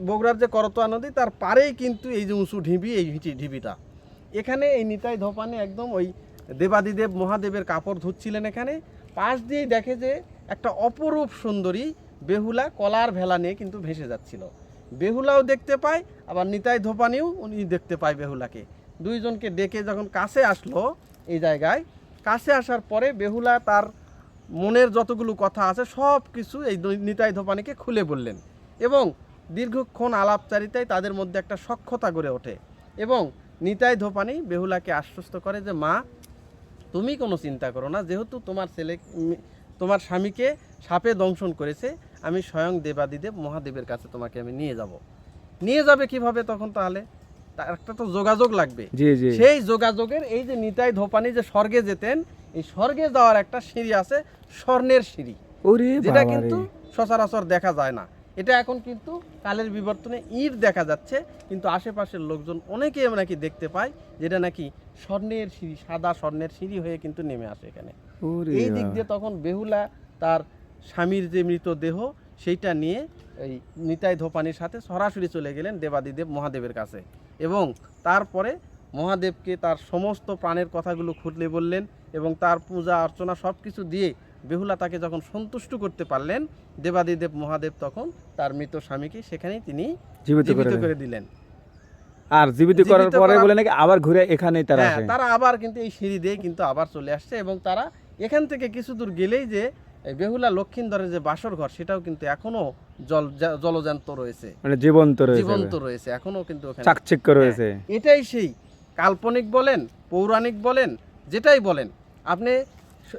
বগুড়ার যে করতোয়া নদী, তার পারেই কিন্তু এই যে উঁচু ঢিবি, এই ঢিবিটা। এখানে এই নিতাই ধোপানি একদম ওই দেবাদিদেব মহাদেবের কাপড় ধুচ্ছিলেন। এখানে পাশ দিয়েই দেখে যে একটা অপরূপ সুন্দরী বেহুলা কলার ভেলা নিয়ে কিন্তু ভেসে যাচ্ছিল। বেহুলাও দেখতে পায়, আবার নিতাই ধোপানিও উনি দেখতে পায় বেহুলাকে। দুইজনকে ডেকে যখন কাছে আসলো, এই জায়গায় কাছে আসার পরে বেহুলা তার মনের যতগুলো কথা আছে সব কিছু এই নিতাই ধোপানিকে খুলে বললেন। এবং দীর্ঘক্ষণ আলাপচারিতায় তাদের মধ্যে একটা সখ্যতা গড়ে ওঠে। এবং নিতাই ধোপানি বেহুলাকে আশ্বস্ত করে যে, মা, তুমি কোনো চিন্তা করো না, যেহেতু তোমার স্বামীকে সাপে দংশন করেছে, আমি স্বয়ং দেবাদিদেব মহাদেবের কাছে তোমাকে আমি নিয়ে যাব। নিয়ে যাবে কিভাবে তখন? তাহলে তার একটা তো যোগাযোগ লাগবে। জি জি। সেই যোগাযোগের এই যে নিতাই ধোপানি যে স্বর্গে যেতেন, এই স্বর্গে যাওয়ার একটা সিঁড়ি আছে, স্বর্ণের সিঁড়ি, ওরে যেটা বাবা কিন্তু রে। সচরাচর দেখা যায় না। এটা এখন কিন্তু কালের বিবর্তনে ইট দেখা যাচ্ছে, কিন্তু আশেপাশের লোকজন অনেকে নাকি দেখতে পায় যেটা নাকি স্বর্ণের সিঁড়ি, সাদা স্বর্ণের সিঁড়ি হয়ে কিন্তু নেমে আসে এখানে। ওরে এই দিক বাবা। দিয়ে তখন বেহুলা তার স্বামীর যে মৃতদেহ সেইটা নিয়ে এই নিতাই ধোপানির সাথে সরাসরি চলে গেলেন দেবাদিদেব মহাদেবের কাছে। এবং তারপরে মহাদেবকে তার সমস্ত প্রাণের কথাগুলো খুলে বললেন, এবং তার পূজা অর্চনা সব কিছু দিয়ে বেহুলা তাকে যখন সন্তুষ্ট করতে পারলেন, দেবাদিদেব মহাদেব তখন তার মৃত স্বামীকে সেখানেই তিনি জীবিত জীবিত করে করে দিলেন। আর জীবিত করার পরে বলে নাকি আবার ঘুরে এখানেই তারা হ্যাঁ, আসে। তারা আবার কিন্তু এই সিঁড়ি দিয়ে কিন্তু আবার চলে আসছে। এবং তারা এখান থেকে কিছু দূর গেলেই যে এই বেহুলা লক্ষিন্দরের যে বাসর ঘর, সেটাও কিন্তু এখনো জলজান্ত রয়েছে, মানে জীবন্ত রয়েছে, জীবন্ত রয়েছে এখনো কিন্তু ওখানে। চাকচিক্য রয়েছে। হ্যাঁ, এটাই সেই কাল্পনিক বলেন, পৌরাণিক বলেন, যেটাই বলেন আপনি,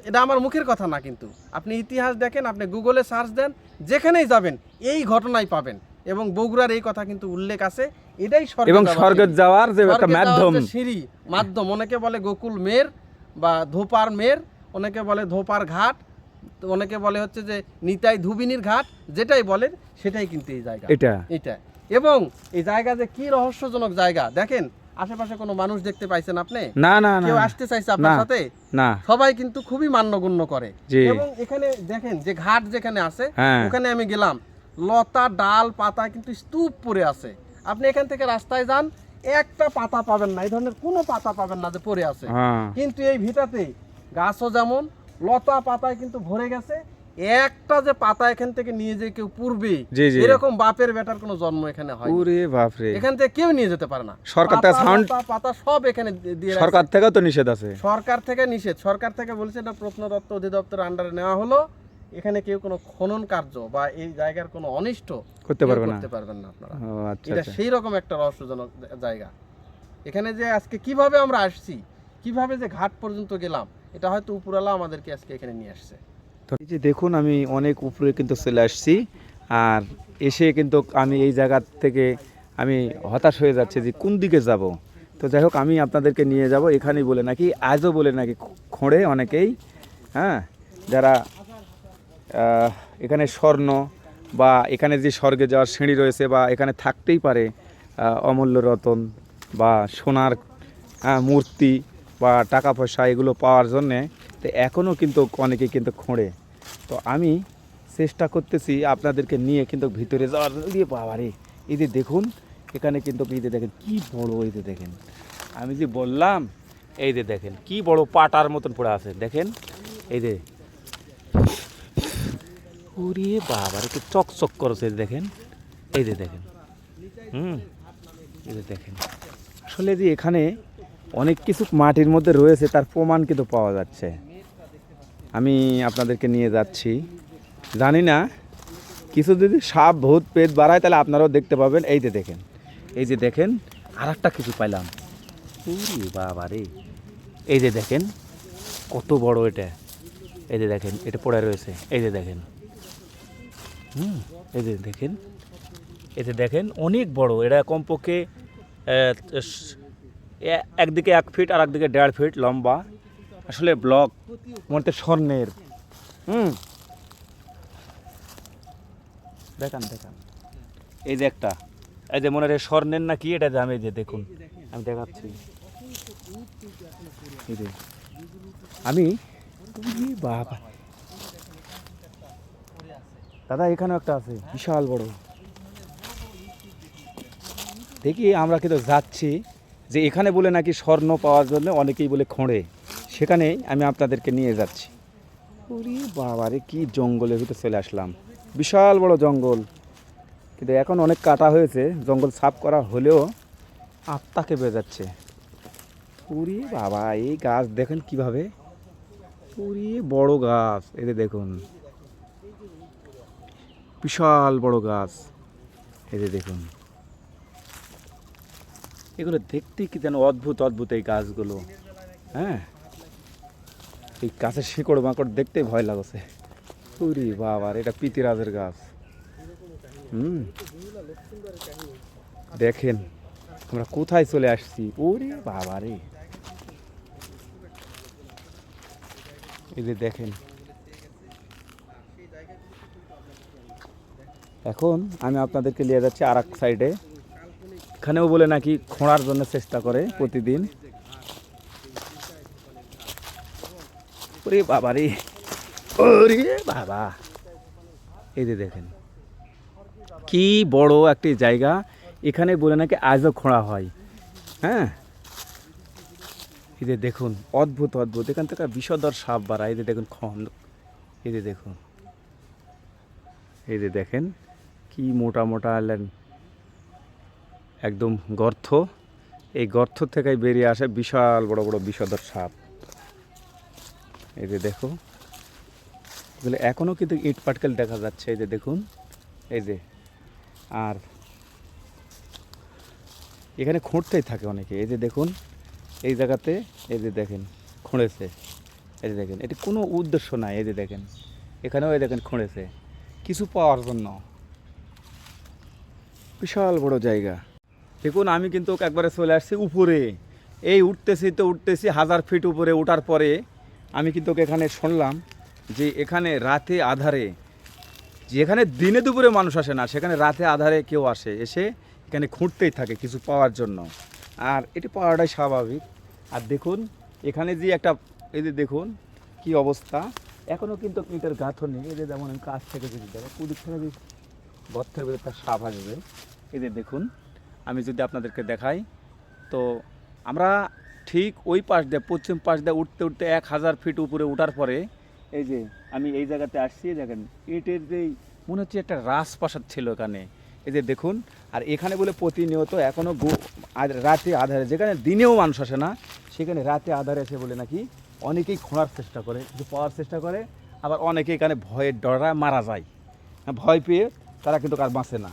এটা আমার মুখের কথা না, কিন্তু আপনি ইতিহাস দেখেন, আপনি গুগলে সার্চ দেন, যেখানেই যাবেন এই ঘটনাই পাবেন। এবং বগুড়ার এই কথা কিন্তু উল্লেখ আছে। এটাই এবং স্বর্গে যাওয়ার যে একটা মাধ্যম, সিঁড়ি, মাধ্যম। অনেকে বলে গোকুল মের বা ধোপার মের, অনেকে বলে ধোপার ঘাট, অনেকে বলে হচ্ছে যে নিতাই ধুবিনীর ঘাট, যেটাই বলেন সেটাই কিন্তু এই জায়গা, এটা। এবং এই জায়গা যে কি রহস্যজনক জায়গা, দেখেন আশেপাশে কোনো মানুষ দেখতে পাইছেন আপনি? না না না, কেউ আসতে চাইছে আপনার না, সাথে? না। সবাই কিন্তু খুবই মান্যগণ্য করে। জি। এবং এখানে দেখেন যে ঘাট যেখানে আছে, হ্যাঁ। ওখানে আমি গেলাম, লতা ডাল পাতা কিন্তু স্তূপ পড়ে আছে। আপনি এখান থেকে রাস্তায় যান, একটা পাতা পাবেন না, এই ধরনের কোনো পাতা পাবেন না যে পড়ে আছে। হ্যাঁ। কিন্তু এই ভিটাতে গাছও যেমন, লতা পাতায় কিন্তু ভরে গেছে। একটা যে পাতা এখান থেকে নিয়ে যে কেউ পূর্বে, জি, জি। এরকম বাপের বেটার কোনো জন্ম এখানে হয়। ওরে বাপ রে। এখান থেকে কেউ নিয়ে যেতে পারে না। সরকার থেকে পাতা, সাউন্ড, লতা, পাতা সব এখানে দিয়ে রাখছে। সরকার থেকেও তো নিষেধ আছে। সরকার থেকে নিষেধ। সরকার থেকে বলছে এটা প্রত্নতত্ত্ব অধিদপ্তরের আন্ডারে নেওয়া হলো। এখানে কেউ কোনো খনন কার্য বা এই জায়গার কোনো অনিষ্ট করতে পারবে না। করতে পারবেন না আপনারা। ও আচ্ছা এটা আচ্ছা। সেই রকম একটা রহস্যজনক জায়গা। এখানে যে আজকে কিভাবে আমরা আসছি, কিভাবে যে ঘাট পর্যন্ত গেলাম, এটা হয়তো উপরওয়ালা আমাদেরকে আজকে এখানে নিয়ে আসছে। তো এই যে দেখুন, আমি অনেক উপরে কিন্তু চলে আসছি, আর এসে কিন্তু আমি এই জায়গা থেকে আমি হতাশ হয়ে যাচ্ছি যে কোন দিকে যাব। তো যাই হোক, আমি আপনাদেরকে নিয়ে যাব। এখানেই বলে নাকি, আজও বলে নাকি খোঁড়ে অনেকেই, হ্যাঁ, যারা এখানে স্বর্ণ বা এখানে যে স্বর্গে যাওয়ার সিঁড়ি রয়েছে, বা এখানে থাকতেই পারে অমূল্য রতন বা সোনার মূর্তি বা টাকা পয়সা, এগুলো পাওয়ার জন্যে তো এখনও কিন্তু অনেকেই কিন্তু খোঁড়ে। তো আমি চেষ্টা করতেছি আপনাদেরকে নিয়ে কিন্তু ভিতরে যাওয়ার। দিয়ে বাবারে, এই যে দেখুন এখানে কিন্তু, এই যে দেখেন কি বড়, এই যে দেখেন, আমি যে বললাম, এই যে দেখেন কি বড় পাটার মতন পড়ে আছে, দেখেন এই যে ওরে বাবা রে, কি চকচক করছে দেখেন, এই যে দেখেন। এই যে দেখেন, আসলে যে এখানে অনেক কিছু মাটির মধ্যে রয়েছে তার প্রমাণ কিন্তু পাওয়া যাচ্ছে। আমি আপনাদেরকে নিয়ে যাচ্ছি, জানি না কিছু যদি সাপ ভূত পেট বাড়ায় তাহলে আপনারাও দেখতে পাবেন। এই যে দেখেন, এই যে দেখেন, আর একটা কিছু পাইলাম। ওরে বাবা রে, এই যে দেখেন কত বড় এটা, এই যে দেখেন এটা পড়ে রয়েছে, এই যে দেখেন। এই যে দেখেন, এই যে দেখেন অনেক বড় এটা, কমপক্ষে একদিকে 1 ফিট আর একদিকে 1.5 ফিট লম্বা। আসলে ব্লক মনে স্বর্ণের। দেখান দেখান, এই যে একটা, এই যে মনে হয় স্বর্ণের না কি এটা, আমি এই যে দেখুন, আমি দেখাচ্ছি। এই যে আমি, বাবা দাদা এখানেও একটা আছে বিশাল বড়। দেখি আমরা কিন্তু যাচ্ছি যে এখানে বলে নাকি স্বর্ণ পাওয়ার জন্য অনেকেই বলে খোঁড়ে, সেখানেই আমি আপনাদেরকে নিয়ে যাচ্ছি। ওরে বাবা রে, কি জঙ্গলের ভিতরে চলে আসলাম, বিশাল বড় জঙ্গল। কিন্তু এখন অনেক কাটা হয়েছে, জঙ্গল সাফ করা হলেও আত্মাকে বেজাচ্ছে। ওরে বাবা, এই গাছ দেখেন কিভাবে, ওরে বড় গাছ, এই যে দেখুন বিশাল বড় গাছ, এই যে দেখুন। এগুলো দেখতে কি যেন অদ্ভুত অদ্ভুত এই গাছগুলো। হ্যাঁ, এই গাছের শিকড় মাকড় দেখতে ভয় লাগছে। ওরে বাবা, এটা পিতিরাজের গাছ। দেখেন আমরা কোথায় চলে আসছি, ওরে বাবা রে, এই যে দেখেন। এখন আমি আপনাদেরকে নিয়ে যাচ্ছি আর এক সাইডে, এখানেও বলে নাকি খোঁড়ার জন্য চেষ্টা করে প্রতিদিন। ওরে বাবা রে, ওরে বাবা, এই যে দেখেন কি বড় একটি জায়গা, এখানে বলে নাকি আজও খোঁড়া হয়। হ্যাঁ, এই যে দেখুন অদ্ভুত অদ্ভুত, এখান থেকে বিষধর সাপ বাড়ায়, এই যে দেখুন খন্ড, এই যে দেখুন, এই যে দেখেন কি মোটা মোটা একদম গর্ত, এই গর্ত থেকে বেরিয়ে আসে বিশাল বড় বড় বিষধর সাপ। এই যে দেখো, এগুলো এখনও কিন্তু ইট পাটকেল দেখা যাচ্ছে, এই যে দেখুন, এই যে। আর এখানে খুঁড়তেই থাকে অনেকে, এই যে দেখুন এই জায়গাতে, এই যে দেখেন খুঁড়েছে, এই যে দেখেন, এটি কোনো উদ্দেশ্য নাই, এই যে দেখেন এখানেও এই দেখেন খুঁড়েছে কিছু পাওয়ার জন্য। বিশাল বড় জায়গা। দেখুন আমি কিন্তু একবারে চলে আসছি উপরে, এই উঠতেছি তো উঠতেছি, 1000 ফিট উপরে ওঠার পরে আমি কিন্তু এখানে শুনলাম যে এখানে রাতে আধারে, যেখানে দিনে দুপুরে মানুষ আসে না সেখানে রাতে আধারে কেউ আসে, এসে এখানে খুঁড়তেই থাকে কিছু পাওয়ার জন্য। আর এটি পাওয়াটাই স্বাভাবিক। আর দেখুন এখানে যে একটা, এই যে দেখুন কি অবস্থা, এখনও কিন্তু ইটের গাঁথনি, এই যে যেমন আমি কাছ থেকে যদি দেখো কুদিক থেকে যদি গর্তের ভিতরে তার সাপ আসবে, এই যে দেখুন আমি যদি আপনাদেরকে দেখাই, তো আমরা ঠিক ওই পাশ দিয়ে পশ্চিম পাশ দিয়ে উঠতে উঠতে 1000 ফিট উপরে ওঠার পরে এই যে আমি এই জায়গাতে আসছি, দেখেন ইটের যেই মনে হচ্ছে একটা রাজপ্রাসাদ ছিল এখানে, এই যে দেখুন। আর এখানে বলে প্রতিনিয়ত এখনও রাতে আধারে, যেখানে দিনেও মানুষ আসে না সেখানে রাতে আধারে এসে বলে নাকি অনেকেই খোঁড়ার চেষ্টা করে, কিছু পাওয়ার চেষ্টা করে, আবার অনেকে এখানে ভয়ের ডরা মারা যায়, ভয় পেয়ে তারা কিন্তু আর বাঁচে না,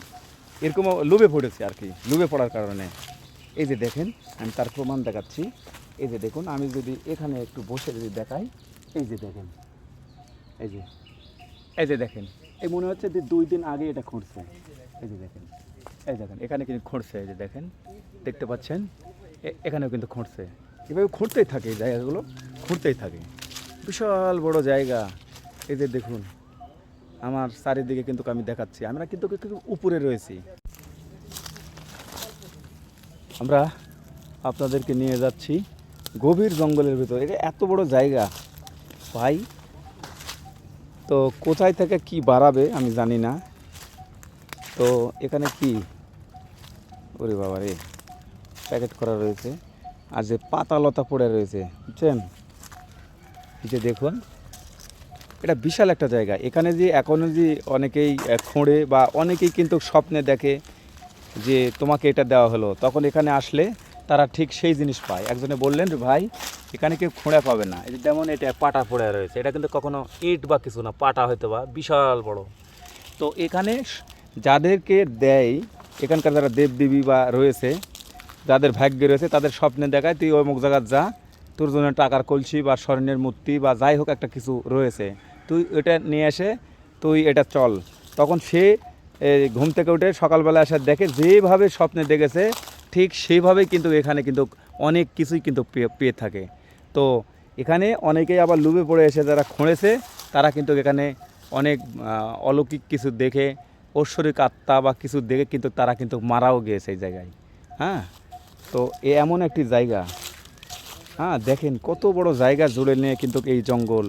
এরকম লোভে পড়েছে আর কি, লোভে পড়ার কারণে। এই যে দেখেন আমি তার প্রমাণ দেখাচ্ছি, এই যে দেখুন আমি যদি এখানে একটু বসে যদি দেখাই, এই যে দেখেন, এই যে, এই যে দেখেন, এই মনে হচ্ছে যে 2 দিন আগে এটা খুঁড়ছে, এই যে দেখেন, এই দেখেন এখানে কিন্তু খুঁড়ছে, এই যে দেখেন দেখতে পাচ্ছেন, এখানেও কিন্তু খুঁড়ছে, এভাবে খুঁড়তেই থাকে, এই জায়গাগুলো খুঁড়তেই থাকে, বিশাল বড় জায়গা। এই যে দেখুন আমার চারিদিকে কিন্তু আমি দেখাচ্ছি, আমরা কিন্তু উপরে রয়েছি। আমরা আপনাদেরকে নিয়ে যাচ্ছি গভীর জঙ্গলের ভিতর, এটা এত বড় জায়গা ভাই, তো কোথায় থেকে কি বাড়াবে আমি জানি না। তো এখানে কি, ওরে বাবা রে, প্যাকেট করা রয়েছে, আর যে পাতা লতা পড়ে রয়েছে বুঝছেন, এই যে দেখুন এটা বিশাল একটা জায়গা। এখানে যে এখনও যে অনেকেই খোঁড়ে বা অনেকেই কিন্তু স্বপ্নে দেখে যে তোমাকে এটা দেওয়া হলো, তখন এখানে আসলে তারা ঠিক সেই জিনিস পায়। একজনে বললেন ভাই এখানে কেউ খোঁড়া পাবে না, এই যে যেমন এটা পাটা পড়ে রয়েছে, এটা কিন্তু কখনো ইট বা কিছু না, পাটা হয়তো বা বিশাল বড়। তো এখানে যাদেরকে দেয়, এখানকার যারা দেবদেবী বা রয়েছে, যাদের ভাগ্যে রয়েছে, তাদের স্বপ্নে দেখায় তুই অমুক জায়গায় যা, তোর জন্য টাকার কলসি বা স্বর্ণের মূর্তি বা যাই হোক একটা কিছু রয়েছে, তুই এটা নিয়ে এসে তুই এটা চল। তখন সে ঘুম থেকে উঠে সকালবেলা এসে দেখে যেভাবে স্বপ্নে দেখেছে ঠিক সেইভাবেই কিন্তু এখানে কিন্তু অনেক কিছুই কিন্তু পেয়ে থাকে। তো এখানে অনেকেই আবার লুবে পড়ে এসে যারা খুঁড়েছে তারা কিন্তু এখানে অনেক অলৌকিক কিছু দেখে, ঐশ্বরিক আত্মা বা কিছু দেখে কিন্তু তারা কিন্তু মারাও গিয়েছে এই জায়গায়। হ্যাঁ, তো এমন একটি জায়গা, হ্যাঁ দেখেন কত বড় জায়গা জুড়ে নিয়ে কিন্তু এই জঙ্গল,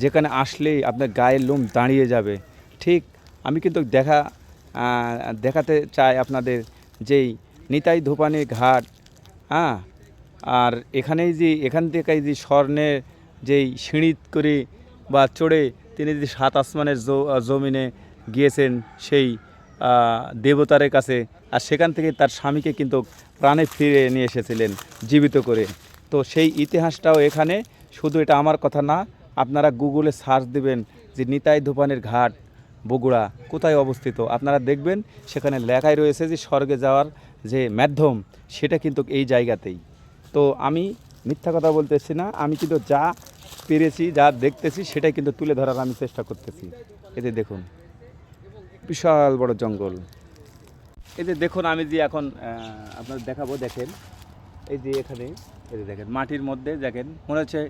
যেখানে আসলেই আপনার গায়ের লোম দাঁড়িয়ে যাবে। ঠিক আমি কিন্তু দেখাতে চাই আপনাদের যেই নিতাই ধোপানি ঘাট, হ্যাঁ, আর এখানেই যে এখান থেকে যে স্বর্ণের যেই সিঁড়ি করে বা চড়ে তিনি যে সাত আসমানের জমিনে গিয়েছেন সেই দেবতারের কাছে, আর সেখান থেকে তার স্বামীকে কিন্তু প্রাণে ফিরে নিয়ে এসেছিলেন জীবিত করে। তো সেই ইতিহাসটাও এখানে, শুধু এটা আমার কথা না, আপনারা গুগলে সার্চ দেবেন যে নিতাই ধোপানির ঘাট বগুড়া কোথায় অবস্থিত, আপনারা দেখবেন সেখানে লেখাই রয়েছে যে স্বর্গে যাওয়ার যে মাধ্যম সেটা কিন্তু এই জায়গাতেই। তো আমি মিথ্যা কথা বলতেছি না, আমি কিন্তু যা পেরেছি, যা দেখতেছি সেটাই কিন্তু তুলে ধরার আমি চেষ্টা করতেছি। এতে দেখুন বিশাল বড় জঙ্গল। এই যে দেখুন আমি যে এখন আপনাদের দেখাবো, দেখেন এই যে এখানে এই যে দেখেন মাটির মধ্যে দেখেন মনে হচ্ছে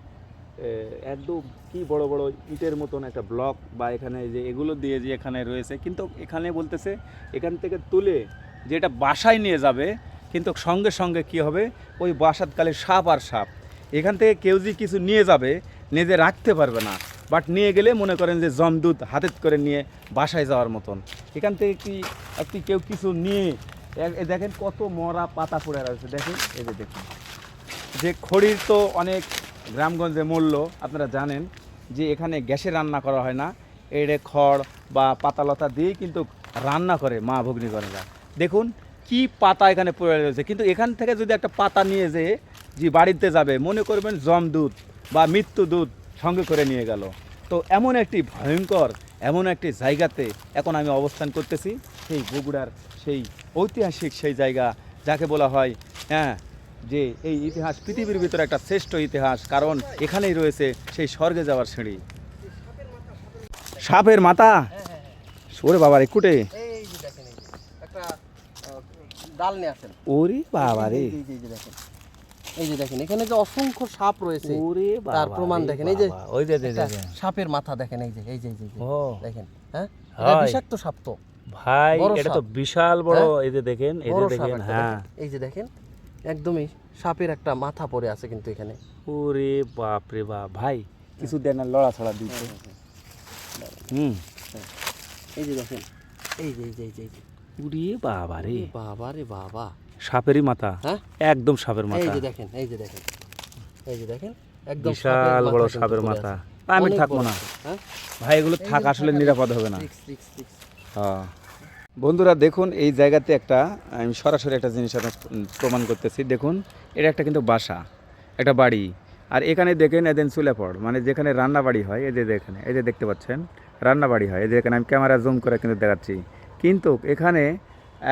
একদম কি বড় বড় ইটের মতন একটা ব্লক বা এখানে যে এগুলো দিয়ে যে এখানে রয়েছে, কিন্তু এখানে বলতেছে এখান থেকে তুলে যে এটা বাসায় নিয়ে যাবে, কিন্তু সঙ্গে সঙ্গে কি হবে, ওই বাসাতকালে সাপ আর সাপ, এখান থেকে কেউ যে কিছু নিয়ে যাবে নিজে রাখতে পারবে না, বাট নিয়ে গেলে মনে করেন যে জমদূত হাতে করে নিয়ে বাসায় যাওয়ার মতন। এখান থেকে কি কেউ কিছু নিয়ে দেখেন কত মরা পাতা পড়ে রয়েছে, দেখেন এই যে দেখুন যে খড়ির তো অনেক গ্রামগঞ্জে মূল্য, আপনারা জানেন যে এখানে গ্যাসে রান্না করা হয় না, এড়ে খড় বা পাতালতা দিয়েই কিন্তু রান্না করে মা ভগ্নীগণেরা। দেখুন কি পাতা এখানে পড়ে রয়েছে, কিন্তু এখান থেকে যদি একটা পাতা নিয়ে যেয়ে যে বাড়িতে যাবে মনে করবেন জমদূত বা মৃত্যুদূত সঙ্গে করে নিয়ে গেল। তো এমন একটি ভয়ঙ্কর, এমন একটি জায়গাতে এখন আমি অবস্থান করতেছি, সেই বগুড়ার সেই ঐতিহাসিক সেই জায়গা যাকে বলা হয়, হ্যাঁ, যে এই ইতিহাস পৃথিবীর ভিতরে একটা শ্রেষ্ঠ ইতিহাস, কারণ এখানেই রয়েছে সেই স্বর্গে যাওয়ার সিঁড়ি। সাপের মাথা, ওরে বাবা রে কুটে, এই যে দেখেন এই যে একটা ডাল নিয়ে আসেন, ওরে বাবা রে, এই যে দেখেন এখানে যে অসংখ্য সাপ রয়েছে, ওরে বাবা তার প্রমাণ রে দেখেন, এই যে বাবা, ওই যে একটা সাপের মাথা দেখেন, এই যে ও দেখেন, হ্যাঁ, এটা হয়। বিষাক্ত সাপ তো ভাই, বড় এটা তো সাপ। বিশাল বড়, হ্যাঁ? এই যে দেখেন, এই যে বড় সাপ দেখেন, একটা, হ্যাঁ, দেখেন। এই যে দেখেন একদমই সাপের একটা মাথা পড়ে আছে কিন্তু এখানে। ওরে বাপ রে বাপ, ভাই কিছু দেন না, লড়া ছড়া দিচ্ছে। হুম, এই যে দেখেন, এই যে এই যে এই যে এই যে, ওরে বাবা রে, বাবা রে বাবা, সাপেরই মাথা, হ্যাঁ, একদম সাপের এই মাথা, যে দেখেন, এই যে দেখেন, এই যে দেখেন একদম বিশাল বড় কিন্তু সাপের পড়ে মাথা। আছে। আমি অনেক থাকবো বড় না সাপ, হ্যাঁ, ভাই, এগুলো থাক এইগুলো আসলে থাকা নিরাপদ হবে না। রিক্স। হ্যাঁ বন্ধুরা দেখুন, এই জায়গাতে একটা আমি সরাসরি একটা জিনিস আপনার প্রমাণ করতেছি। দেখুন এটা একটা কিন্তু বাসা, একটা বাড়ি, আর এখানে দেখেন এদিন চুলাপড়, মানে যেখানে রান্না বাড়ি হয়, এই যে দেখেন, এই যে দেখতে পাচ্ছেন রান্না বাড়ি হয়, এই যে এখানে আমি ক্যামেরা জুম করে কিন্তু দেখাচ্ছি। কিন্তু এখানে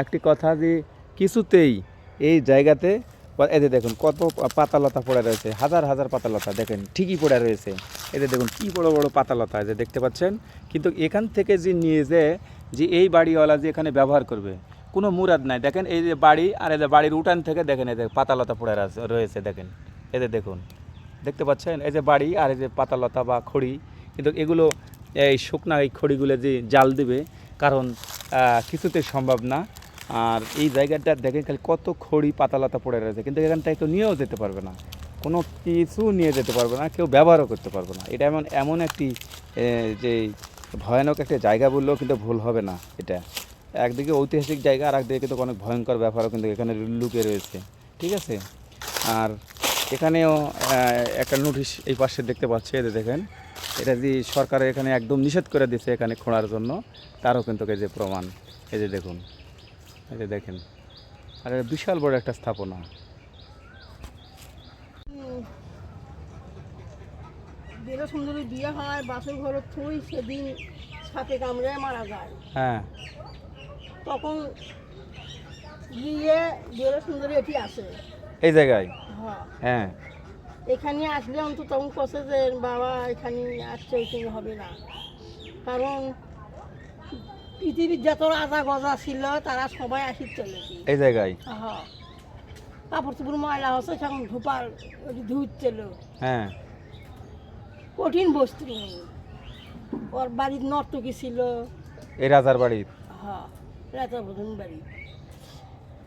একটি কথা যে কিছুতেই এই জায়গাতে, এই যে দেখুন কত পাতালতা পড়ে রয়েছে, হাজার হাজার পাতালতা দেখেন ঠিকই পড়ে রয়েছে, এই যে দেখুন কী বড় বড় পাতালতা যে দেখতে পাচ্ছেন। কিন্তু এখান থেকে যে নিয়ে যে এই বাড়িওয়ালা যে এখানে ব্যবহার করবে কোনো মুরাদ নাই। দেখেন এই যে বাড়ি, আর এই যে বাড়ির উঠান থেকে দেখেন এই যে পাতালতা পড়ে রয়েছে, দেখেন এই যে দেখুন, দেখতে পাচ্ছেন এই যে বাড়ি আর এই যে পাতালতা বা খড়ি, কিন্তু এগুলো এই শুকনা এই খড়িগুলো যে জাল দিবে, কারণ কিছুতেই সম্ভব না। আর এই জায়গাটা দেখেন খালি কত খড়ি পাতালতা পড়ে রয়েছে, কিন্তু এখান থেকে কেউ নিয়েও যেতে পারবে না, কোনো কিছু নিয়ে যেতে পারবে না, কেউ ব্যবহারও করতে পারবে না। এটা এমন একটি যে ভয়ানক একটা জায়গা বললেও কিন্তু ভুল হবে না। এটা একদিকে ঐতিহাসিক জায়গা, আর একদিকে কিন্তু অনেক ভয়ঙ্কর ব্যাপারও কিন্তু এখানে লুকিয়ে রয়েছে, ঠিক আছে। আর এখানেও একটা নোটিশ এই পাশে দেখতে পাচ্ছি, এই যে দেখেন, এটা যে সরকারের এখানে একদম নিষেধ করে দিয়েছে এখানে খোঁড়ার জন্য, তারও কিন্তু এই যে প্রমাণ, এই যে দেখুন, এই যে দেখেন, আর এটা বিশাল বড় একটা স্থাপনা। বেরো সুন্দরী বিয়ে হয় বাসর ঘরে থুই, সেদিন সাপে কামড়ে মারা যায়। হ্যাঁ, তখন গিয়ে বেরো সুন্দরী এটি আসে। এই জায়গায়। হ্যাঁ, হ্যাঁ, এখানে আসলে অন্তত তখন কষে যে বাবা এখানে আসছে, ওইখানে হবে না, কারণ পৃথিবীর যত রাজা গজা ছিল তারা সবাই আসি চলেছে। এই জায়গায়। হ্যাঁ, কাপড় চোপড় ময়লা হচ্ছে, সেখন ধোপার ওটি ধুচ্ছিল, হ্যাঁ, কঠিন বস্তু নেই। ওর বাড়ির নর্তকী ছিল। এই রাজার বাড়ির। হ্যাঁ, রাজা প্রধান বাড়ি।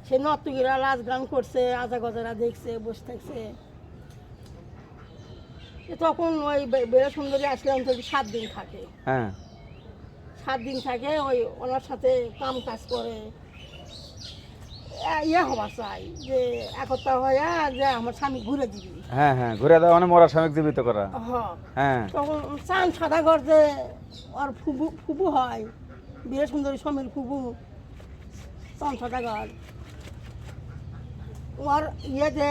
সে নর্তকীরা নাচ গান করছে, আজা গজারা দেখছে, বসে থাকছে। তখন ওই বেড়া সুন্দরী আসলে অন্তত 7 দিন থাকে। হ্যাঁ, 7 দিন থাকে, ওই ওনার সাথে কাম কাজ করে। ইয়ে হওয়া চাই যে একতা হয়ে যে আমার স্বামী ঘুরে দিবি। হ্যাঁ, হ্যাঁ, ঘুরে দেওয়া মানে মরা স্বামী জীবিত করা। হ্যাঁ, হ্যাঁ, তখন চান সদাগর যে ওর ফুবু হয়, বীরা সুন্দরী স্বামীর ফুবু চান সদাগর, ওর ইয়ে যে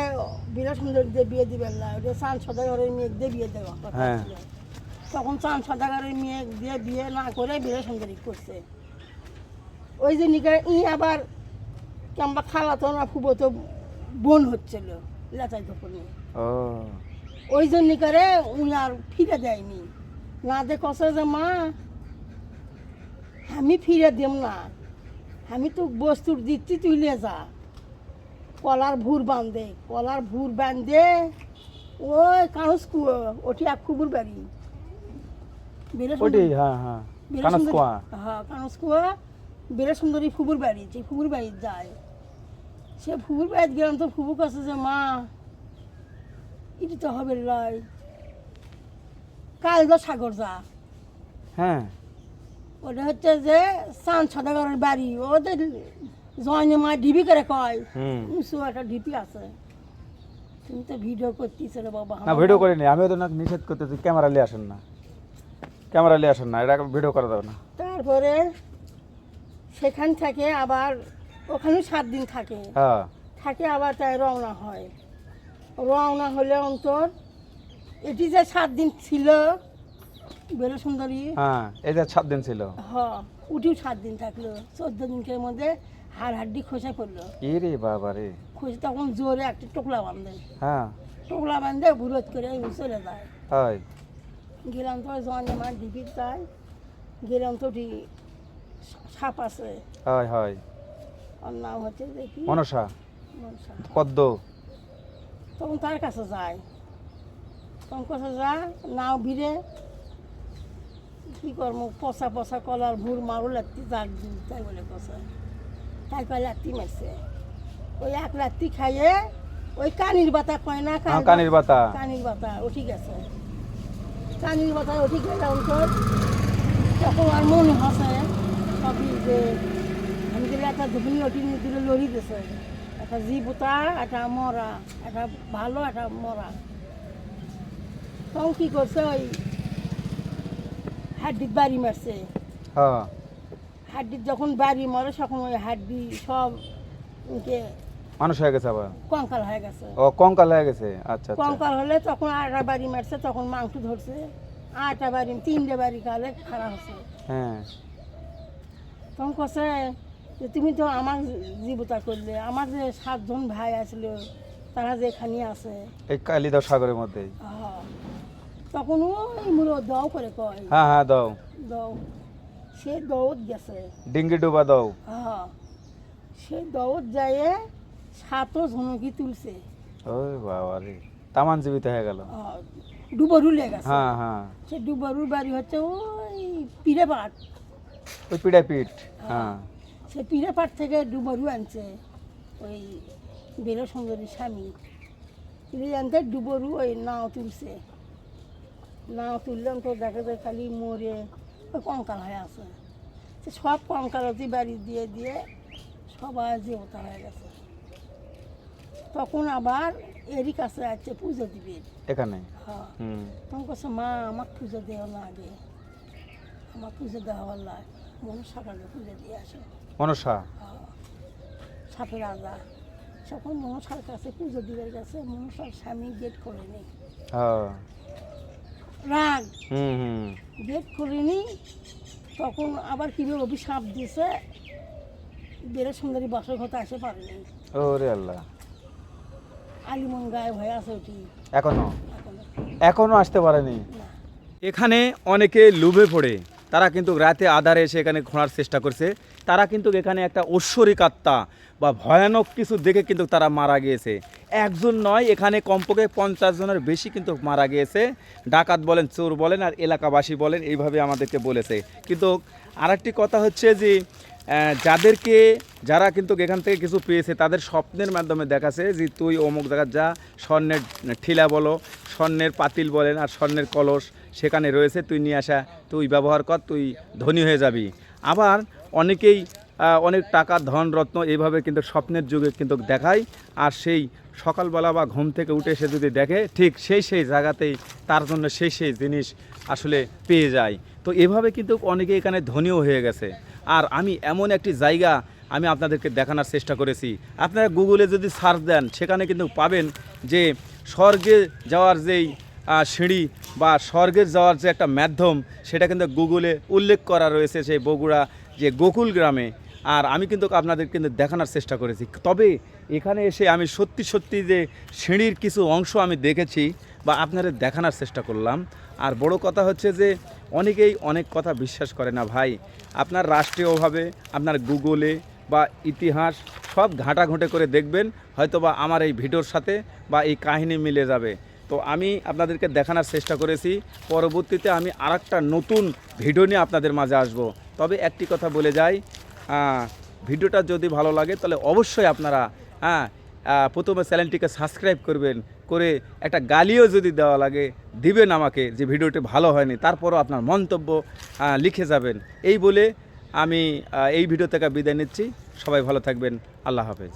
বীরা সুন্দরী দিয়ে বিয়ে দিবেন না, ওটা চান সদাগরের মেয়ে দিয়ে বিয়ে দেওয়া কথা হ্যাঁ। ছিল। তখন চান সদাগরের মেয়ে দিয়ে বিয়ে না করে বীরা সুন্দরী করছে। ওই যে নিকে আবার কিংবা খালাতো না ফুবো তো বোন হচ্ছিল লেচাই তখনই। ও, ওই জন্য করে উনি আর ফিরে দেয়নি, না যে কষে যে মা আমি ফিরে দেব না, আমি তো বস্তুর দিচ্ছি, তুই লে যা। কলার ভুর বাঁধে, কলার ভুর বাঁধে ওই কানুস কুয়ো, ওটি এক কুকুর বাড়ি। ওটি, হ্যাঁ, হ্যাঁ, কানসকুয়া। হ্যাঁ, কানুস কুয়ো বীরা সুন্দরী ফুবুর বাড়ি, যে ফুবুর বাড়ি যায়। সে ফুবুর বাড়ি গেলাম তো ফুবু কাছে যে মা এটি তো হবে লয়, কাল তো সাগর যা। হ্যাঁ, ওটা হচ্ছে যে চান সদাগরের বাড়ি, ওদের জয়নে মা ঢিপি করে কয়, হুম। উঁচু একটা ঢিপি আছে। তুমি তো ভিডিও করতেছ রে বাবা। না, ভিডিও করিনি, আমিও তো না নিষেধ করতেছি, ক্যামেরা নিয়ে আসেন না, ক্যামেরা নিয়ে আসেন না, এটা ভিডিও করে দাও না। তারপরে সেখান থেকে আবার ওখানেও 7 দিন থাকে, হ্যাঁ, থাকে আবার তাই রওনা হয়। রওনা হলে অন্তর এটি যে 7 দিন ছিল বেরো সুন্দরী, হ্যাঁ, এই যে 7 দিন ছিল। হ্যাঁ, উঠিও 7 দিন থাকলো। 14 দিনের মধ্যে হাড় হাড্ডি খসে পড়লো। কি রে বাবা রে। খসে তখন জোরে একটা টোকলা বাঁধে, হ্যাঁ, টোকলা বাঁধে ভুরত করে চলে যায়। হয়। গেলাম তো জনে মার ডিপির তাই, গেলাম তো ওটি সাপ আছে, হয়, হয়। ওর নাম হচ্ছে দেখি মনসা, মনসা। পদ্ম। তখন তার কাছে যায়, তখন কাছে যা নাও ভিড়ে কি করবো, পচা পচা কলার ভুর মারো লাত্তি জাগ দিই, তাই বলে পচা, তাই কয় লাত্তি মারছে। ওই 1 লাত্তি খাইয়ে ওই কানির বাতা কয় না, হ্যাঁ, কানির বাতা। কানির বাতা উঠি গেছে। কানির বাতা উঠি গেলে অন্তর তখন আর মনে হসে সবই যে আমি গেলে একটা ধুবনি ওটি দিলে লড়ি দিছে, একটা জীবতা, একটা মরা, একটা ভালো, একটা মরা। তখন কি করছে, ওই হাড্ডির বাড়ি মারছে। হ্যাঁ, হাড্ডির যখন বাড়ি মারে তখন ওই হাড্ডি সব উনকে মানুষ হয়ে গেছে আবার। কঙ্কাল হয়ে গেছে। ও, কঙ্কাল হয়ে গেছে। আচ্ছা, আচ্ছা। কঙ্কাল হলে তখন আটা বাড়ি মারছে, তখন মাংস ধরছে, 8টা বাড়ি 3টে বাড়ি কালে খারাপ হচ্ছে। হ্যাঁ, তখন কছে যে তুমি তো আমার জীবতা করলে, আমার যে 7 জন ভাই আসলো তারা যে এখানে আছে। এই কালিদাও সাগরের মধ্যে। হ্যাঁ, তখন ওই মূল দাও করে কয়, হ্যাঁ, হ্যাঁ, দাও। দাও। সে দৌড় গেছে। ডিঙ্গি ডুবা দাও। হ্যাঁ, সে দৌড় যায় 7 ঝনকি তুলছে। ওই বাবা রে, তামান জীবিত হয়ে গেল। ডুবরু লেগে গেছে। হ্যাঁ, হ্যাঁ, সে ডুবরুর বাড়ি হচ্ছে ওই পিড়ে পাট। ওই পিড়া পিঠ। হ্যাঁ, সে পিড়ে পাট থেকে ডুবরু আনছে ওই বেরো সুন্দরী স্বামী। পিড়ে আনতে ডুবরু ওই নাও তুলছে। নাও তুললাম তো দেখা যায় খালি মরে ওই কঙ্কাল হয়ে আছে। সে সব কঙ্কালতি বাড়ি দিয়ে দিয়ে সবাই জীবতা হয়ে গেছে। তখন আবার এরই কাছে আছে পুজো দিবে। এখানে হ্যাঁ, হুম তখন কাছে মা আমার পুজো দেওয়া না আগে, আমার পুজো দেওয়ার লাগে মনে সকালে পুজো দিয়ে আসো। মনসা সাপের রাজা যখন মনসার কাছে পুজো দিবার গেছে, মনসার স্বামী গেট খোলেনি, হ্যাঁ রাগ হুম হুম গেট খোলেনি। তখন আবার কীভাবে অভিশাপ দিয়েছে, বেড়ে সুন্দরী বাসর ঘরতে আসে পারেনি। ওরে আল্লাহ, আলিমন গায়েব হয়ে আছে ওটি এখনো এখনো এখনো আসতে পারেনি। না। এখানে অনেকে লুভে পড়ে তারা কিন্তু রাতে আধারে এসে এখানে ঘোরার চেষ্টা করছে। তারা কিন্তু এখানে একটা ঐশ্বরিক আত্মা বা ভয়ানক কিছু দেখে কিন্তু তারা মারা গিয়েছে। একজন নয়, এখানে কমপক্ষে 50 জনের বেশি কিন্তু মারা গিয়েছে। ডাকাত বলেন, চোর বলেন, আর এলাকাবাসী বলেন, এইভাবে আমাদেরকে বলেছে। কিন্তু আরেকটি কথা হচ্ছে যে যারা কিন্তু এখান থেকে কিছু পেয়েছে তাদের স্বপ্নের মাধ্যমে দেখাছে যে তুই অমুক জায়গায় যা, স্বর্ণের ঠিলা বলো, স্বর্ণের পাতিল বলেন আর স্বর্ণের কলস সেখানে রয়েছে, তুই নিয়ে আসা, তুই ব্যবহার কর, তুই ধনী হয়ে যাবি। আবার অনেকেই অনেক টাকা ধন রত্ন এইভাবে কিন্তু স্বপ্নের যুগে কিন্তু দেখায়। আর সেই সকালবেলা বা ঘুম থেকে উঠে এসে যদি দেখে, ঠিক সেই জায়গাতেই তার জন্য সেই জিনিস আসলে পেয়ে যায়। তো এভাবে কিন্তু অনেকে এখানে ধনীও হয়ে গেছে। আর আমি এমন একটি জায়গা আমি আপনাদেরকে দেখানোর চেষ্টা করেছি। আপনারা গুগলে যদি সার্চ দেন সেখানে কিন্তু পাবেন যে স্বর্গে যাওয়ার যেই সিঁড়ি বা স্বর্গে যাওয়ার যে একটা মাধ্যম, সেটা কিন্তু গুগলে উল্লেখ করা রয়েছে সেই বগুড়া যে গোকুল গ্রামে। আর আমি কিন্তু আপনাদের কিন্তু দেখানোর চেষ্টা করেছি। তবে এখানে এসে আমি সত্যি যে সিঁড়ির কিছু অংশ আমি দেখেছি বা আপনাদের দেখানোর চেষ্টা করলাম। আর বড় কথা হচ্ছে যে অনেকেই অনেক কথা বিশ্বাস করে না ভাই। আপনার রাষ্ট্রীয়ভাবে আপনার গুগলে বা ইতিহাস সব ঘাঁটাঘুঁটে করে দেখবেন, হয়তোবা আমার এই ভিডিওর সাথে বা এই কাহিনী মিলে যাবে। তো আমি আপনাদেরকে দেখানোর চেষ্টা করেছি। পরবর্তীতে আমি আরেকটা নতুন ভিডিও নিয়ে আপনাদের মাঝে আসব। তবে একটি কথা বলে যাই, ভিডিওটা যদি ভালো লাগে তাহলে অবশ্যই আপনারা প্রথমে চ্যানেলটিকে সাবস্ক্রাইব করবেন, করে একটা গালিও যদি দেওয়া লাগে দিবেন আমাকে যে ভিডিওটি ভালো হয়নি, তারপরও আপনার মন্তব্য লিখে যাবেন। এই বলে আমি এই ভিডিও থেকে বিদায় নিচ্ছি। সবাই ভালো থাকবেন। আল্লাহ হাফেজ।